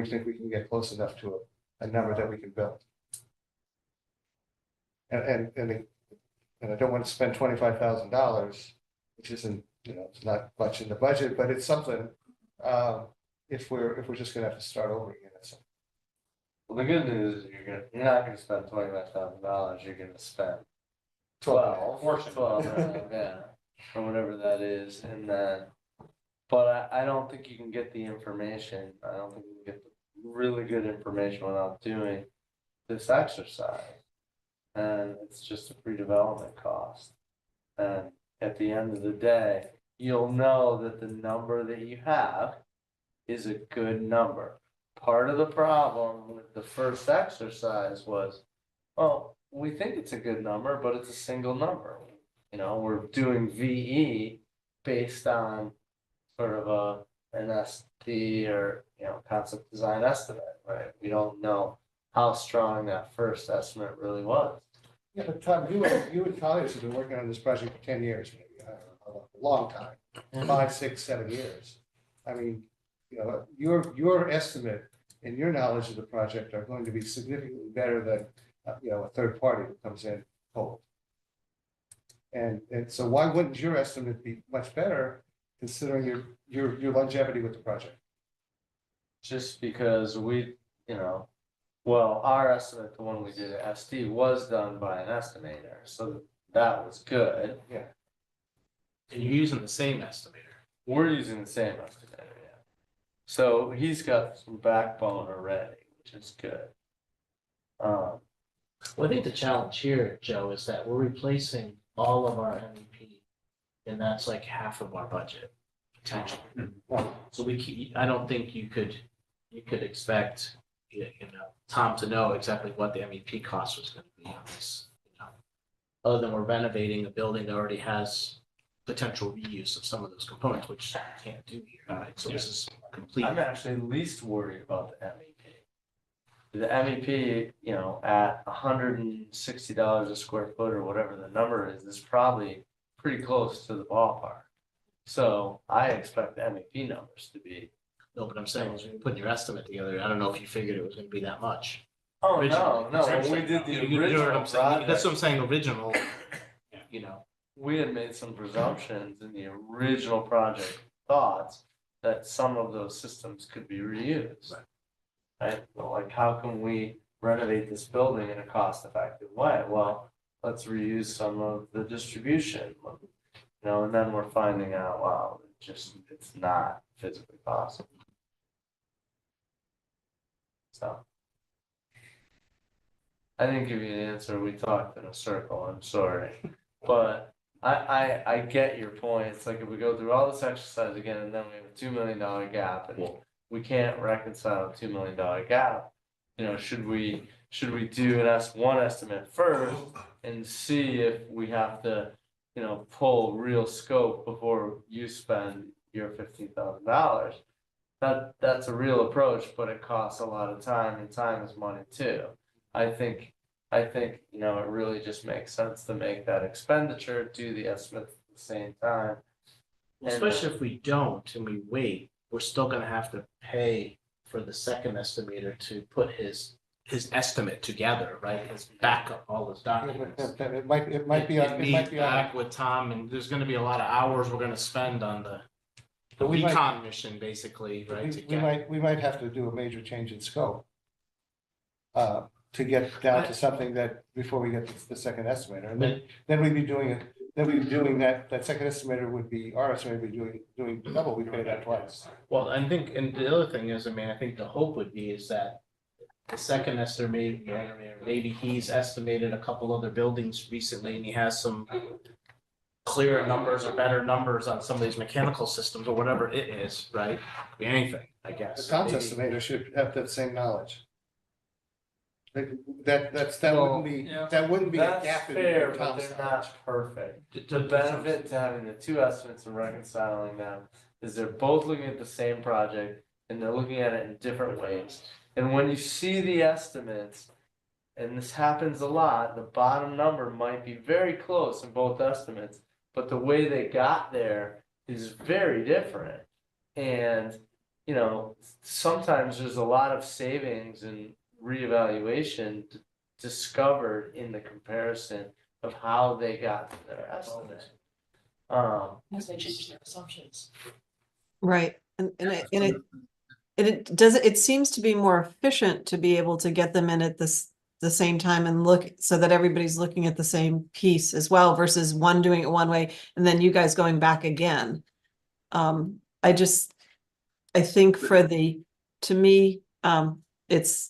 think we can get close enough to a number that we can build? And I don't want to spend $25,000, which isn't, it's not much in the budget, but it's something, if we're just gonna have to start over again. Well, the good news is you're not gonna spend $25,000, you're gonna spend 12, yeah, or whatever that is, and then, but I don't think you can get the information, I don't think you can get the really good information without doing this exercise. And it's just a pre-development cost. And at the end of the day, you'll know that the number that you have is a good number. Part of the problem with the first exercise was, well, we think it's a good number, but it's a single number. We're doing VE based on sort of an SD or, concept design estimate, right? We don't know how strong that first estimate really was. Yeah, but Tom, you and colleagues have been working on this project for 10 years, maybe, a long time, 5, 6, 7 years. Your estimate and your knowledge of the project are going to be significantly better than, a third party who comes in cold. And so why wouldn't your estimate be much better considering your longevity with the project? Just because well, our estimate, the one we did at SD, was done by an estimator, so that was good. Yeah. And you're using the same estimator. We're using the same estimator, yeah. So he's got some backbone already, which is good. Well, I think the challenge here, Joe, is that we're replacing all of our MEP and that's like half of our budget potential. Well, So I don't think you could expect, you know, Tom to know exactly what the MEP cost was gonna be on this, you know. Other than we're renovating a building that already has potential reuse of some of those components, which you can't do here, right? So this is complete. I'm actually least worried about the MEP. The MEP, you know, at $160 a square foot or whatever the number is probably pretty close to the ballpark. So I expect the MEP numbers to be. No, but I'm saying is when you're putting your estimate together, I don't know if you figured it was gonna be that much. Oh, Originally. no, when we did the You know what original I'm saying? That's what I'm project, saying, original, you know. we had made some presumptions in the original project thoughts that some of those systems could be reused. Right, well, like, how can we renovate this building in a cost-effective way? Well, let's reuse some of the distribution. You know, and then we're finding out, wow, it's not physically possible. So. I didn't give you an answer, we talked in a circle, I'm sorry, but I get your point, it's like if we go through all this exercise again, and then we have a $2 million gap, and we can't reconcile a $2 million gap. You know, should we do an one estimate first and see if we have to, you know, pull real scope before you spend your $15,000? That's a real approach, but it costs a lot of time, and time is money too. I think, you know, it really just makes sense to make that expenditure, do the estimate at the same time. Especially if we don't and we wait, we're still gonna have to pay for the second estimator to put his estimate together, right? His backup, all his documents. it might be, And it might meet be back with Tom, and there's gonna be a lot of hours we're gonna spend on the But we might- recon mission, basically, right? to get- we might have to do a major change in scope. To get down to something that, before we get the second estimator, and then we'd be doing it, that second estimator would be, our estimator would be doing double, we pay that twice. Well, I think, and the other thing is, I mean, I think the hope would be is that the second estimator, maybe he's estimated a couple other buildings recently and he has some clearer numbers or better numbers on some of these mechanical systems or whatever it is, right? Could be anything, I The guess. town's Maybe- estimator should have that same knowledge. That Well, wouldn't be, yeah. that wouldn't be a That's gap in fair, the but town's they're knowledge. not perfect. The benefit to having the two estimates and reconciling them is they're both looking at the same project and they're looking at it in different ways. And when you see the estimates, and this happens a lot, the bottom number might be very close in both estimates, but the way they got there is very different. And, you know, sometimes there's a lot of savings and reevaluation discovered in the comparison of how they got to their estimate. As they change their assumptions. Right, and it seems to be more efficient to be able to get them in at the same time and look, so that everybody's looking at the same piece as well, versus one doing it one way and then you guys going back again. I think to me, it's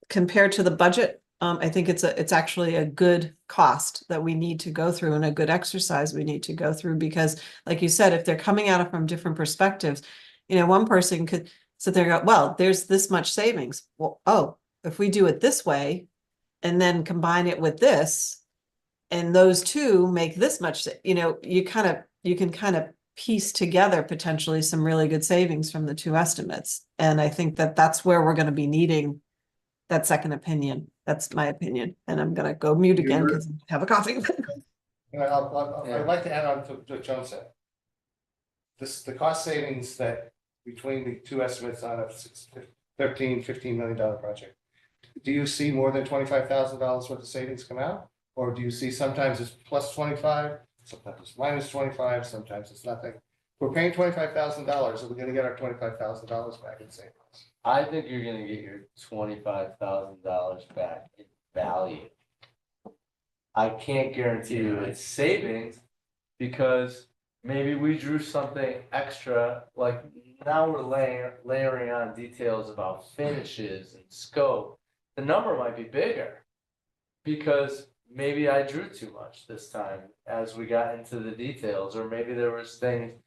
compared to the budget, I think it's actually a good cost that we need to go through and a good exercise we need to go through, because like you said, if they're coming at it from different perspectives, you know, one person could sit there and go, well, there's this much savings. Well, oh, if we do it this way and then combine it with this, and those two make this much, you know, you can kind of piece together potentially some really good savings from the two estimates. And I think that's where we're going to be needing that second opinion. That's my opinion. And I'm going to go mute again because I have a coffee. I'd like to add on to what Joan said. The cost savings that between the two estimates on a $15 million project. Do you see more than $25,000 worth of savings come out? Or do you see sometimes it's plus 25, sometimes it's minus 25, sometimes it's nothing? We're paying $25,000, are we gonna get our $25,000 back in savings? I think you're gonna get your $25,000 back in value. I can't guarantee you it's savings, because maybe we drew something extra, like now we're layering on details about finishes and scope. The number might be bigger, because maybe I drew too much this time as we got into the details, or maybe there was things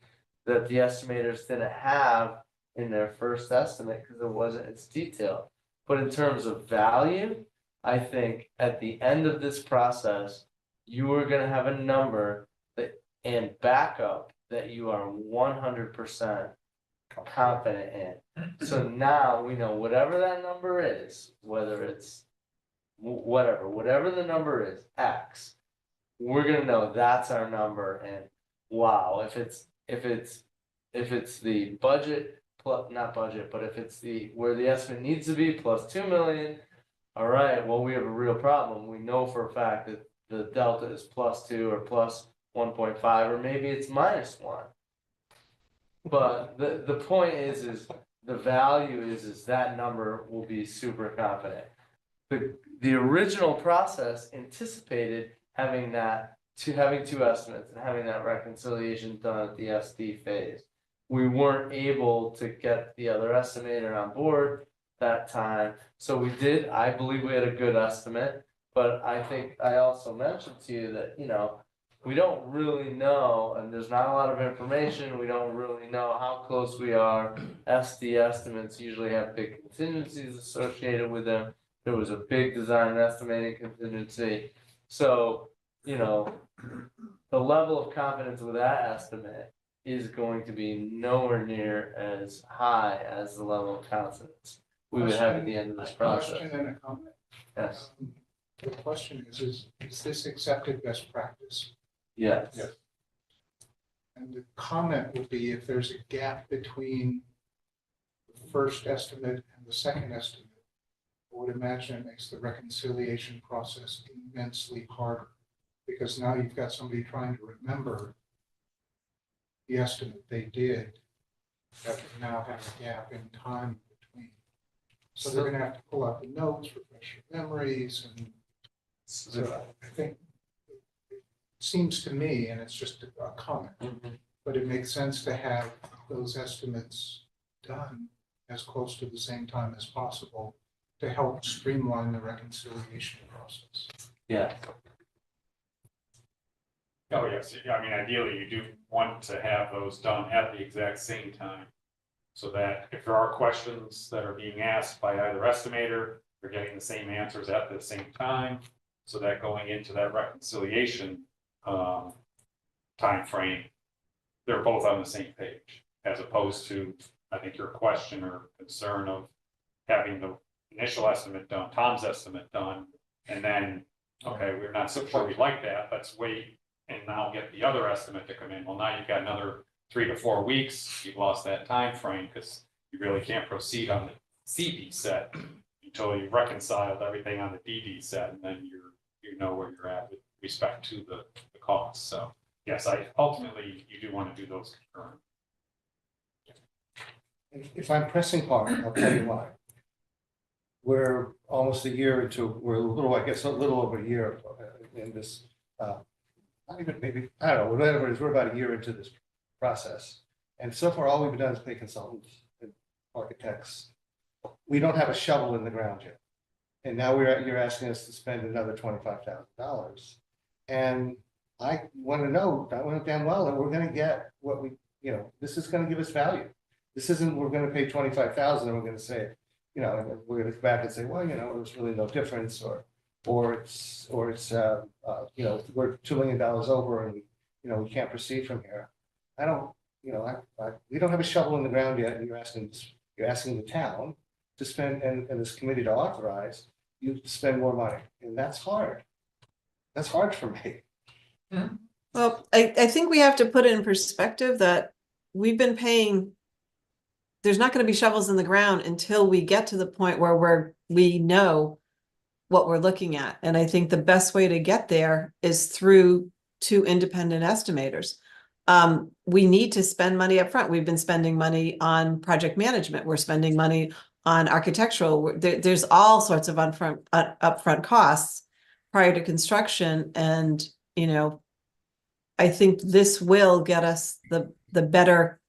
that the estimators didn't have in their first estimate because it wasn't as detailed. But in terms of value, I think at the end of this process, you are gonna have a number that and backup that you are 100% confident in. So now we know whatever that number is, whether it's whatever the number is, X, we're gonna know that's our number, and wow, if it's the budget plus, not budget, but if it's the where the estimate needs to be plus 2 million, all right, well, we have a real problem. We know for a fact that the delta is +2 or plus 1.5, or maybe it's -1. But the point is the value is that number will be super confident. The original process anticipated having two estimates and having that reconciliation done at the SD phase. We weren't able to get the other estimator on board that time, so I believe we had a good estimate, but I think I also mentioned to you that, we don't really know, and there's not a lot of information, we don't really know how close we are. SD estimates usually have big contingencies associated with them. There was a big design and estimating contingency. So, the level of confidence with that estimate is going to be nowhere near as high as the level of confidence we would have at the end of this process. Question and a comment. Yes, The question is this accepted best practice? yes. Yes. And the comment would be if there's a gap between the first estimate and the second estimate, I would imagine it makes the reconciliation process immensely harder, because now you've got somebody trying to remember the estimate they did that now have a gap in time between. So they're gonna have to pull out the notes, refresh your memories, and so I think it seems to me, and it's just a comment, but it makes sense to have those estimates done as close to the same time as possible to help streamline the reconciliation process. Yeah, Oh, yes, I mean, ideally, you do want to have those done at the exact same time. So that if there are questions that are being asked by either estimator, they're getting the same answers at the same time. So that going into that reconciliation timeframe, they're both on the same page, as opposed to, I think, your question or concern of having the initial estimate done, Tom's estimate done, and then, okay, we're not so sure we like that, let's wait and now get the other estimate to come in. Well, now you've got another 3 to 4 weeks, you've lost that time frame because you really can't proceed on the CD set until you've reconciled everything on the DD set, and then you know where you're at with respect to the cost. So yes, ultimately you do want to do those concurrent. If I'm pressing hard, I'll tell you why. We're almost a year into, we're a little over a year in this, not even maybe, I don't know, whatever it is, we're about a year into this process. And so far, all we've done is pay consultants and architects. We don't have a shovel in the ground yet. And now you're asking us to spend another $25,000. And I want to know damn well that we're going to get what this is going to give us value. This isn't, we're going to pay 25,000 and we're going to say, and we're going to come back and say, well, there's really no difference, or it's we're $2 million over and we can't proceed from here. I don't, we don't have a shovel in the ground yet, and you're asking the town to spend and this committee to authorize you to spend more money, and that's hard. That's hard for me. Well, I think we have to put it in perspective that we've been paying. There's not going to be shovels in the ground until we get to the point where we know what we're looking at. And I think the best way to get there is through 2 independent estimators. We need to spend money up front. We've been spending money on project management. We're spending money on architectural. There's all sorts of upfront costs prior to construction. And, I think this will get us the better,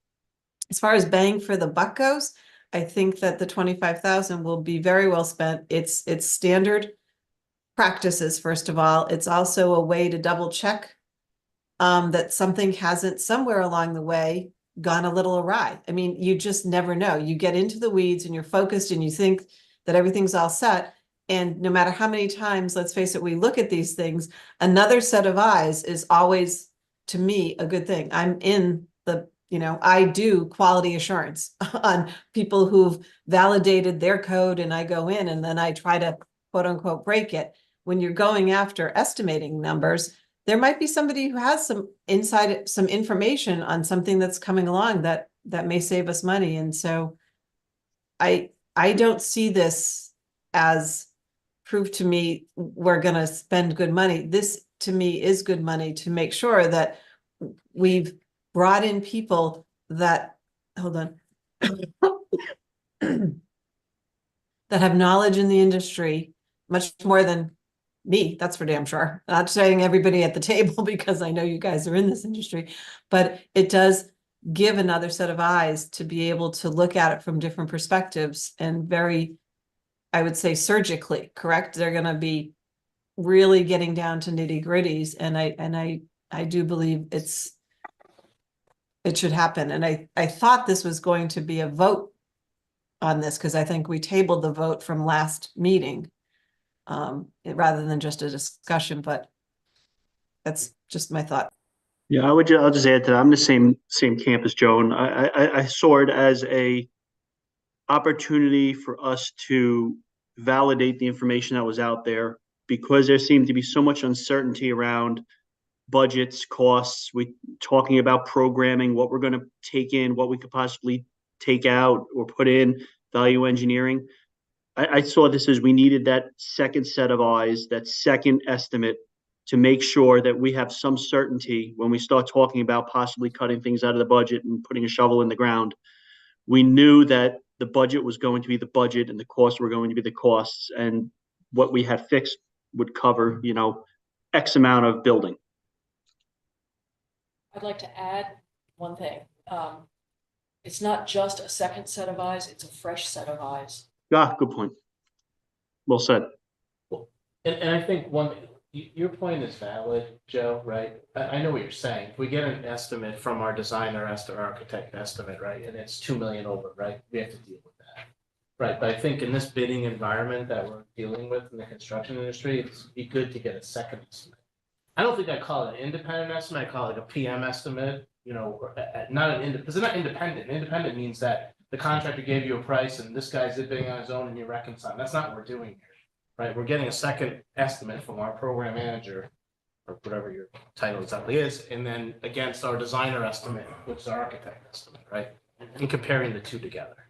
as far as bang for the buck goes. I think that the 25,000 will be very well spent. It's standard practices, first of all. It's also a way to double check that something hasn't somewhere along the way gone a little awry. I mean, you just never know. You get into the weeds and you're focused and you think that everything's all set. And no matter how many times, let's face it, we look at these things, another set of eyes is always, to me, a good thing. I'm in the, I do quality assurance on people who've validated their code, and I go in and then I try to quote unquote break it. When you're going after estimating numbers, there might be somebody who has some information on something that's coming along that may save us money. And so I don't see this as prove to me we're going to spend good money. This to me is good money to make sure that we've brought in people that, hold on, that have knowledge in the industry, much more than me, that's for damn sure. Not saying everybody at the table, because I know you guys are in this industry, but it does give another set of eyes to be able to look at it from different perspectives, and very, I would say, surgically, correct? They're going to be really getting down to nitty gritties. And I do believe it should happen. And I thought this was going to be a vote on this, because I think we tabled the vote from last meeting rather than just a discussion, but that's just my thought. Yeah, I'll just add to that. I'm the same camp as Joe, and I saw it as a opportunity for us to validate the information that was out there, because there seemed to be so much uncertainty around budgets, costs. We talking about programming, what we're going to take in, what we could possibly take out or put in, value engineering. I saw this as we needed that second set of eyes, that second estimate, to make sure that we have some certainty when we start talking about possibly cutting things out of the budget and putting a shovel in the ground. We knew that the budget was going to be the budget and the costs were going to be the costs, and what we had fixed would cover, X amount of building. I'd like to add one thing. It's not just a second set of eyes, it's a fresh set of eyes. Ah, good point. Well said. And I think your point is valid, Joe, right? I know what you're saying. If we get an estimate from our designer as to our architect estimate, right, and it's 2 million over, right, we have to deal with that. Right, but I think in this bidding environment that we're dealing with in the construction industry, it'd be good to get a second estimate. I don't think I call it an independent estimate, I call it like a PM estimate, not because they're not independent. Independent means that the contractor gave you a price and this guy's bidding on his own and you reconcile. That's not what we're doing here, right? We're getting a second estimate from our program manager, or whatever your title exactly is, and then against our designer estimate, which is our architect estimate, right? And comparing the two together.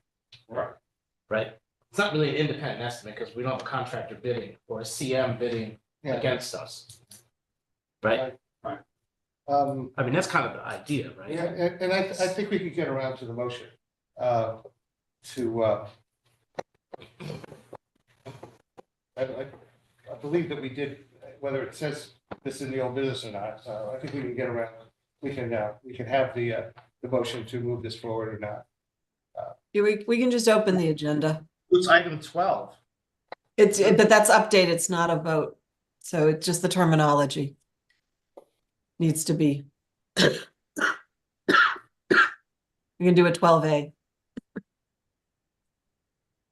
Right? It's not really an independent estimate because we don't have a contractor bidding or a CM bidding against us. Right? I mean, that's kind of the idea, right? Yeah, and I think we could get around to the motion. I believe that we did, whether it says this in the old business or not, I think we can get around, we can have the motion to move this forward or not. Yeah, we can just open the agenda. It's item 12. But that's update, it's not a vote. So it's just the terminology needs to be. We can do a 12A.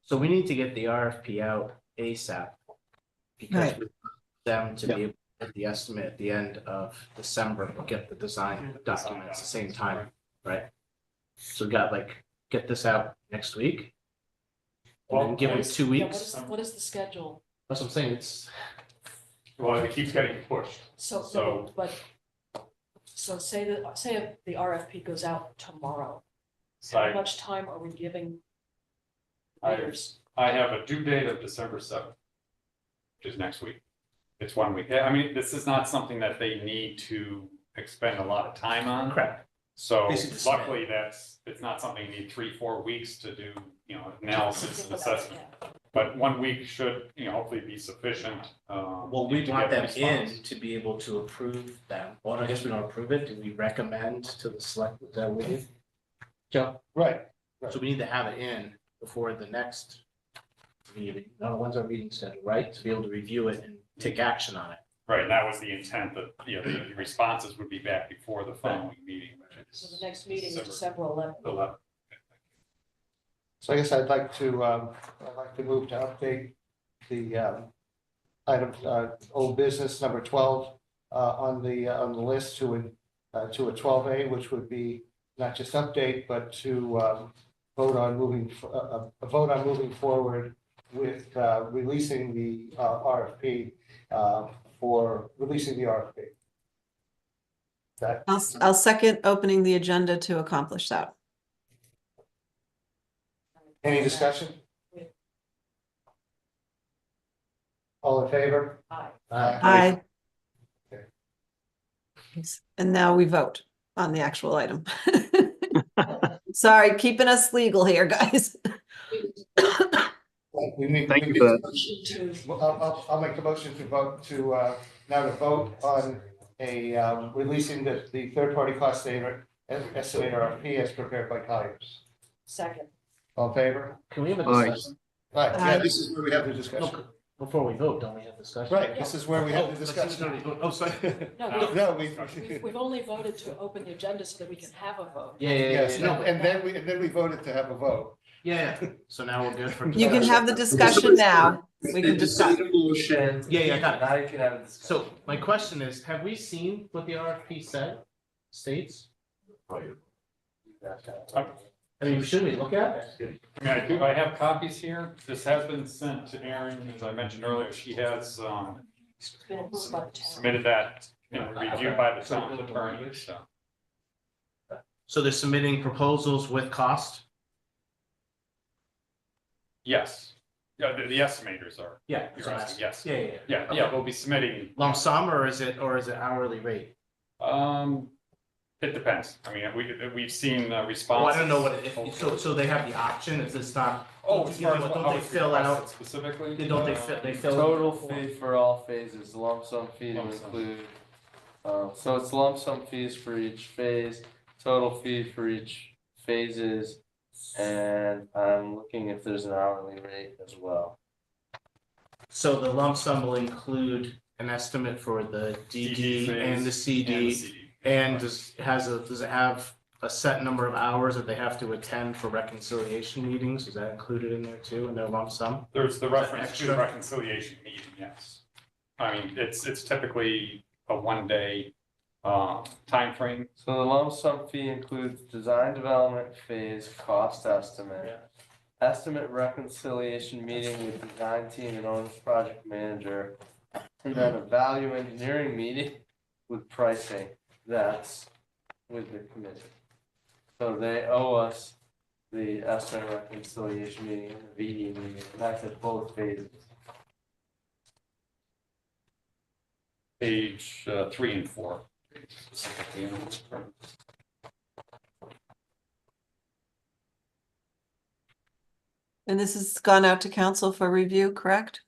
So we need to get the RFP out ASAP. Because Right. we want them to be able to get the estimate at the end of December, get the design documents at the same time, right? So we got get this out next week. And then give them 2 weeks. What is the schedule? That's what I'm saying, it's. Well, it keeps getting pushed. So say the RFP goes out tomorrow. How much time are we giving bidders? I have a due date of December 7th, which is next week. It's 1 week. I mean, this is not something that they need to expend a lot of time on. Correct. So Basically, luckily it's not something you need 3-4 weeks to do, analysis and assessment. But 1 week should, hopefully be sufficient. Well, we to want get them response. in to be able to approve them. Well, I guess we don't approve it. Do we recommend to the select, is that what we do? Joe? Right. So we need to have it in before the next meeting. No, when's our meeting scheduled, right? To be able to review it and take action on it. Right, and that was the intent that, the responses would be back before the following meeting. Which is So the next meeting is December 11th. 11th. So I guess I'd like to move to update the item, old business number 12 on the list to a 12A, which would be not just update, but to vote on moving forward with releasing the RFP for releasing the RFP. That, I'll second opening the agenda to accomplish that. any discussion? All in favor? Aye. Aye. Okay. And now we vote on the actual item. Sorry, keeping us legal here, guys. We need. Thank you for that. Well, I'll make the motion to vote to now to vote on a releasing the third-party cost estimator RFP as prepared by Colliers. Second. All in favor? Can we have a Aye. discussion? Right, yeah, Aye. this is where we have the discussion. No, before we vote, don't we have discussion? Right, this is where we have the that's discussion. already- Oh, sorry. No, No, we've only voted to open the agenda so that we can have a vote. Yeah, yeah, yeah, yes, yeah, no, and then we voted to have a vote. yeah. So now we're good for. You can have the discussion now. We can discuss. Motion. Yeah, yeah, I got it. Now you can have a discussion. So my question is, have we seen what the RFP states? I mean, should we look at it? I mean, I have copies here. This has been sent to Erin, as I mentioned earlier. She has It's been approved by the town. submitted that and reviewed by the town attorney, so. So they're submitting proposals with cost? Yes, yeah, the estimators are, Yeah. you're asking, yes. Yeah, yeah, yeah. Yeah, we'll be submitting. Lump sum, or is it hourly rate? It depends. I mean, we've seen Well, responses. I don't know what, so they have the option, is this not? Oh, as far as Don't how they it's fill out, requested specifically? don't they fill? Total fee for all phases, lump sum fee to Lump sum. include. So it's lump sum fees for each phase, total fee for each phases. And I'm looking if there's an hourly rate as well. So the lump sum will include an estimate for the DD and the CD, and does it have a set number of hours that they have to attend for reconciliation meetings? Is that included in there too, in their lump sum? There's the reference to the extra? reconciliation meeting, yes. I mean, it's typically a 1 day timeframe. So the lump sum fee includes design development phase cost estimate. Estimate reconciliation meeting with design team and owner's project manager. And then a value engineering meeting with pricing. That's with the committee. So they owe us the estimate reconciliation meeting and the VD meeting, and that's at both phases. Page 3 and 4. Specifically, And this has gone out to council for review, correct?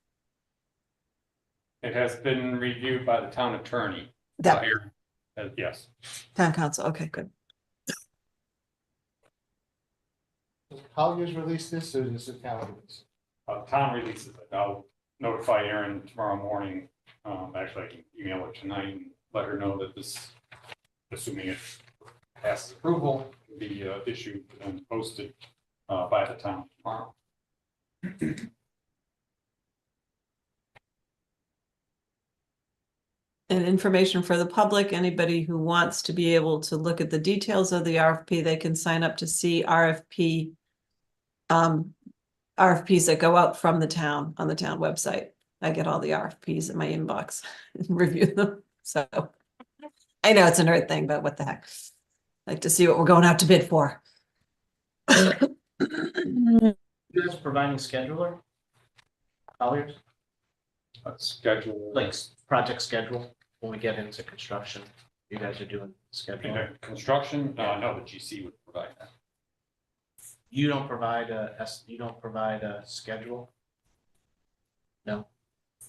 it has been reviewed by the town attorney. That Here. Yes, town council, okay, good. Does Colliers release this or is it town release? town releases it. I'll notify Erin tomorrow morning. Actually, I can email her tonight and let her know that this, assuming it passes approval, will be issued and posted by the town tomorrow. And information for the public, anybody who wants to be able to look at the details of the RFP, they can sign up to see RFPs that go out from the town on the town website. I get all the RFPs in my inbox and review them, so. I know it's a nerd thing, but what the heck? Like to see what we're going out to bid for. You guys providing scheduler? Colliers, Schedule. like project schedule, when we get into construction, you guys are doing In schedule. the construction, no, the GC would provide that. You don't provide a schedule? No,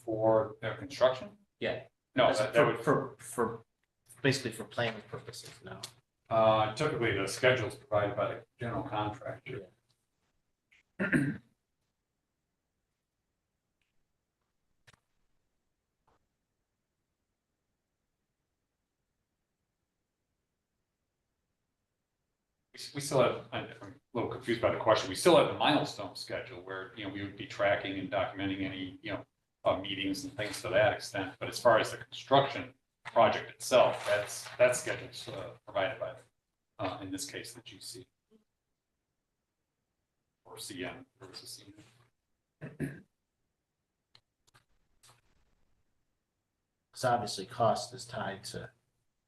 For the construction? yeah. No, That's that would, for basically for planning purposes, no. typically the schedule is provided by the general contractor. we still have, I'm a little confused by the question. We still have the milestone schedule where, you know, we would be tracking and documenting any, you know, meetings and things to that extent. But as far as the construction project itself, that's scheduled, provided by, in this case, the GC. Or CN versus CN. Because obviously cost is tied to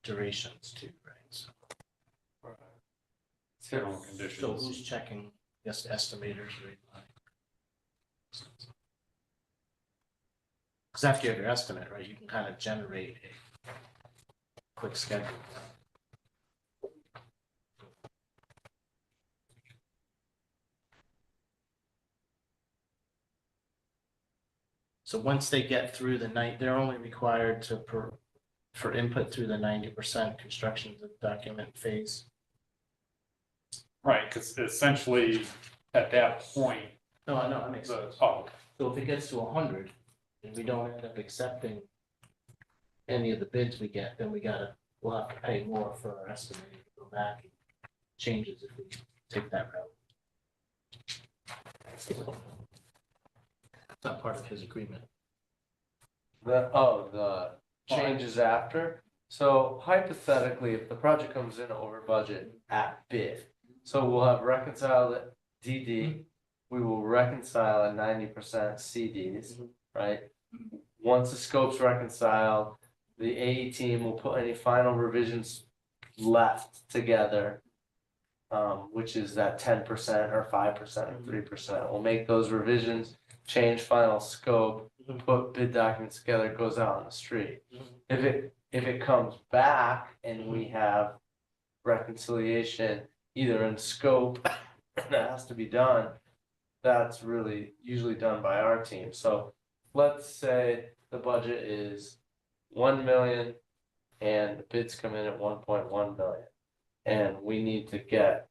durations too, right? So, General so conditions. who's checking, yes, estimators rate line? Because after you have your estimate, right, you can kind of generate a quick schedule. So once they get through the night, they're only required to for input through the 90% construction document phase. Right, because essentially at that point, No, I know, that makes sense. oh, So if it gets to 100 and we don't end up accepting any of the bids we get, then we'll have to pay more for our estimating to go back and changes if we take that route. It's not part of his agreement. The changes after. So hypothetically, if the project comes in over budget at bid, so we'll have reconciled DD, we will reconcile at 90% CDs, right? Once the scope's reconciled, the AE team will put any final revisions left together, which is that 10% or 5% or 3%. We'll make those revisions, change final scope, put bid documents together, it goes out on the street. If it comes back and we have reconciliation either in scope that has to be done, that's really usually done by our team. So let's say the budget is 1 million and the bids come in at 1.1 million. And we need to get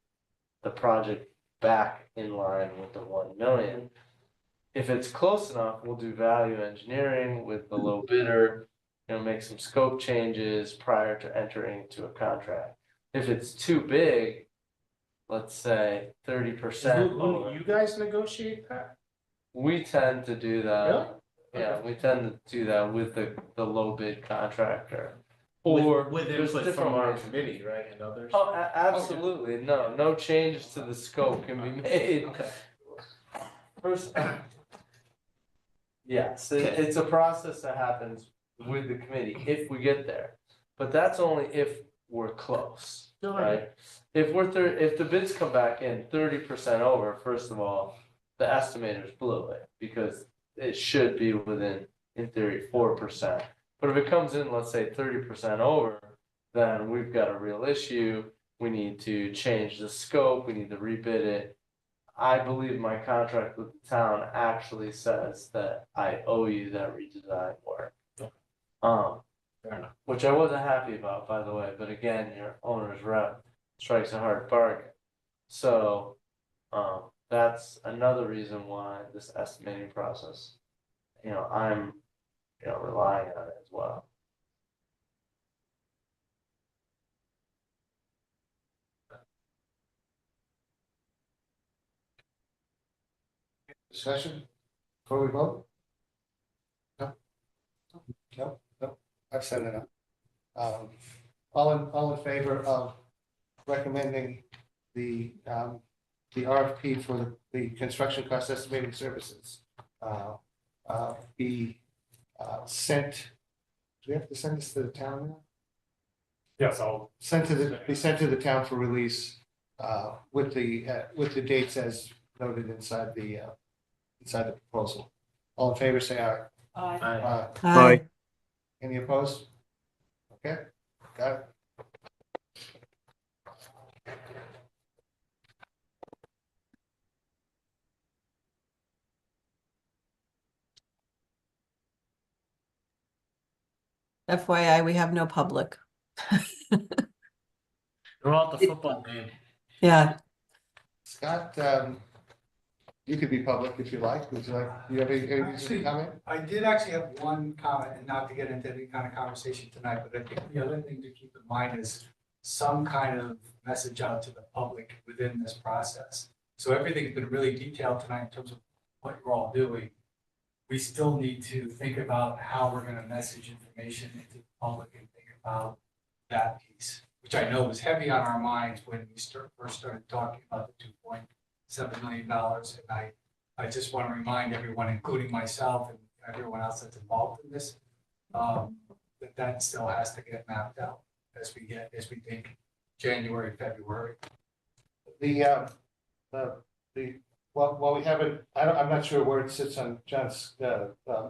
the project back in line with the 1 million. If it's close enough, we'll do value engineering with the low bidder, make some scope changes prior to entering into a contract. If it's too big, let's say 30%. You guys negotiate that? We tend to do that. Yeah, we tend to do that with the low bid contractor. Or with there's input different from our ways. committee, right, and others? Oh, absolutely. No changes to the scope can be made. Okay. First, yes, it's a process that happens with the committee if we get there. But that's only if we're close, right? If if the bids come back in 30% over, first of all, the estimators blew it because it should be within, in theory, 4%. But if it comes in, let's say 30% over, then we've got a real issue. We need to change the scope. We need to rebid it. I believe my contract with the town actually says that I owe you that redesign work. Fair enough. Which I wasn't happy about, by the way, but again, your owner's rep strikes a hard bargain. So, that's another reason why this estimating process, I'm, relying on it as well. Discussion before we vote? No, I've said enough. All in favor of recommending the RFP for the construction cost estimating services be sent, do we have to send this to the town now? yes, I'll, Be sent to the town for release with the dates as noted inside the proposal. All in favor, say aye. Aye. Aye. Any opposed? Okay, got it. FYI, we have no public. They're all at the football game. Yeah, Scott, you could be public if you like. Would you like, do you have any comment? I did actually have one comment, and not to get into any kind of conversation tonight, but I think the other thing to keep in mind is some kind of message out to the public within this process. So everything's been really detailed tonight in terms of what you're all doing. We still need to think about how we're gonna message information into the public and think about that piece, which I know was heavy on our minds when we first started talking about the $2.7 million. And I just want to remind everyone, including myself and everyone else that's involved in this, that still has to get mapped out as we think January, February. Well, we haven't, I'm not sure where it sits on John's,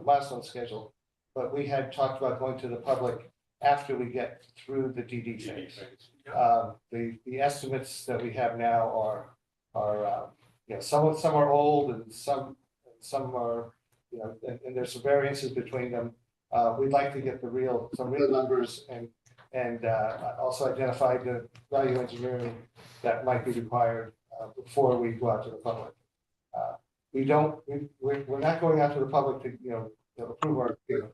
milestone schedule, but we had talked about going to the public after we get through the DD phase. The estimates that we have now are, some are old and some are, and there's some variances between them. We'd like to get some real numbers and also identify the value engineering that might be required before we go out to the public. We're not going out to the public to,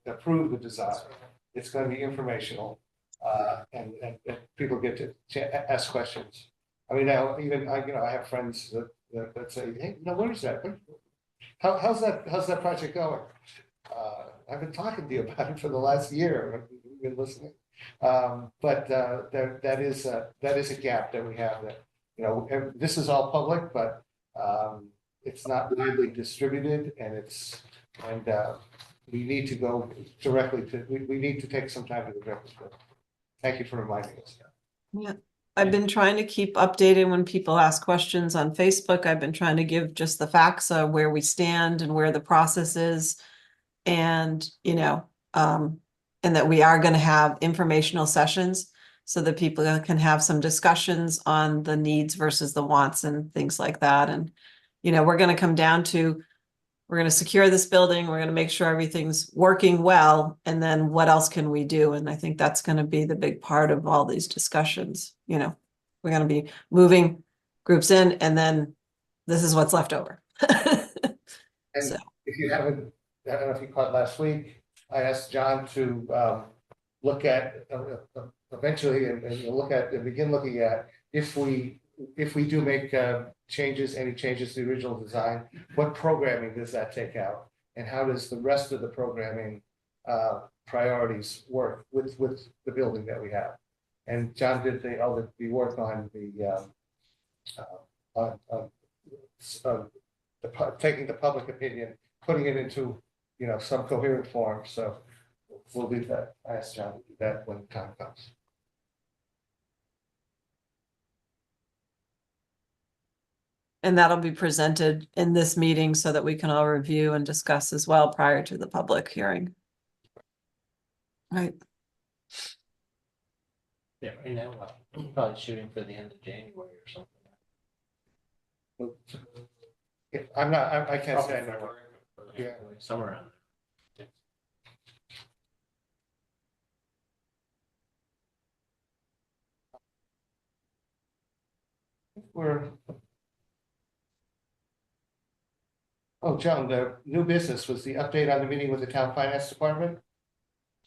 approve the design. It's going to be informational, and people get to ask questions. I mean, now even I have friends that say, hey, where is that? How's that project going? I've been talking to you about it for the last year. You've been listening, but that is a gap that we have. That this is all public, but it's not widely distributed, and we need to go directly to. We need to take some time to go directly to. Thank you for reminding us. Yeah, I've been trying to keep updated when people ask questions on Facebook. I've been trying to give just the facts of where we stand and where the process is. And, and that we are going to have informational sessions so that people can have some discussions on the needs versus the wants and things like that. And, we're going to come down to, we're going to secure this building. We're going to make sure everything's working well. And then what else can we do? And I think that's going to be the big part of all these discussions. We're going to be moving groups in, and then this is what's left over. And So. if you haven't, I don't know if you caught last week, I asked John to look at eventually and begin looking at if we do make any changes to the original design, what programming does that take out, and how does the rest of the programming priorities work with the building that we have? And John did the work on taking the public opinion, putting it into some coherent form. So we'll do that. I asked John to do that when the time comes. And that'll be presented in this meeting so that we can all review and discuss as well prior to the public hearing. Right. Yeah, right now, I'm probably shooting for the end of January or something. I'm not, I can't say I know. Yeah. Somewhere around there. Oh, Joan, the new business was the update on the meeting with the town finance department.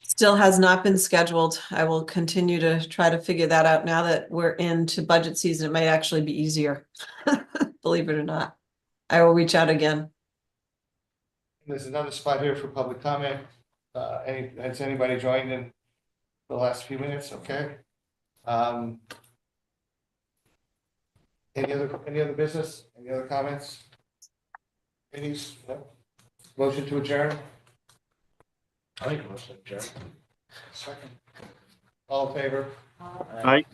Still has not been scheduled. I will continue to try to figure that out now that we're into budget season. It may actually be easier, believe it or not. I will reach out again. There's another spot here for public comment. Has anybody joined in the last few minutes? Okay. Any other business? Any other comments? Motion to adjourn? I think most of them. Second. All in favor? Aye.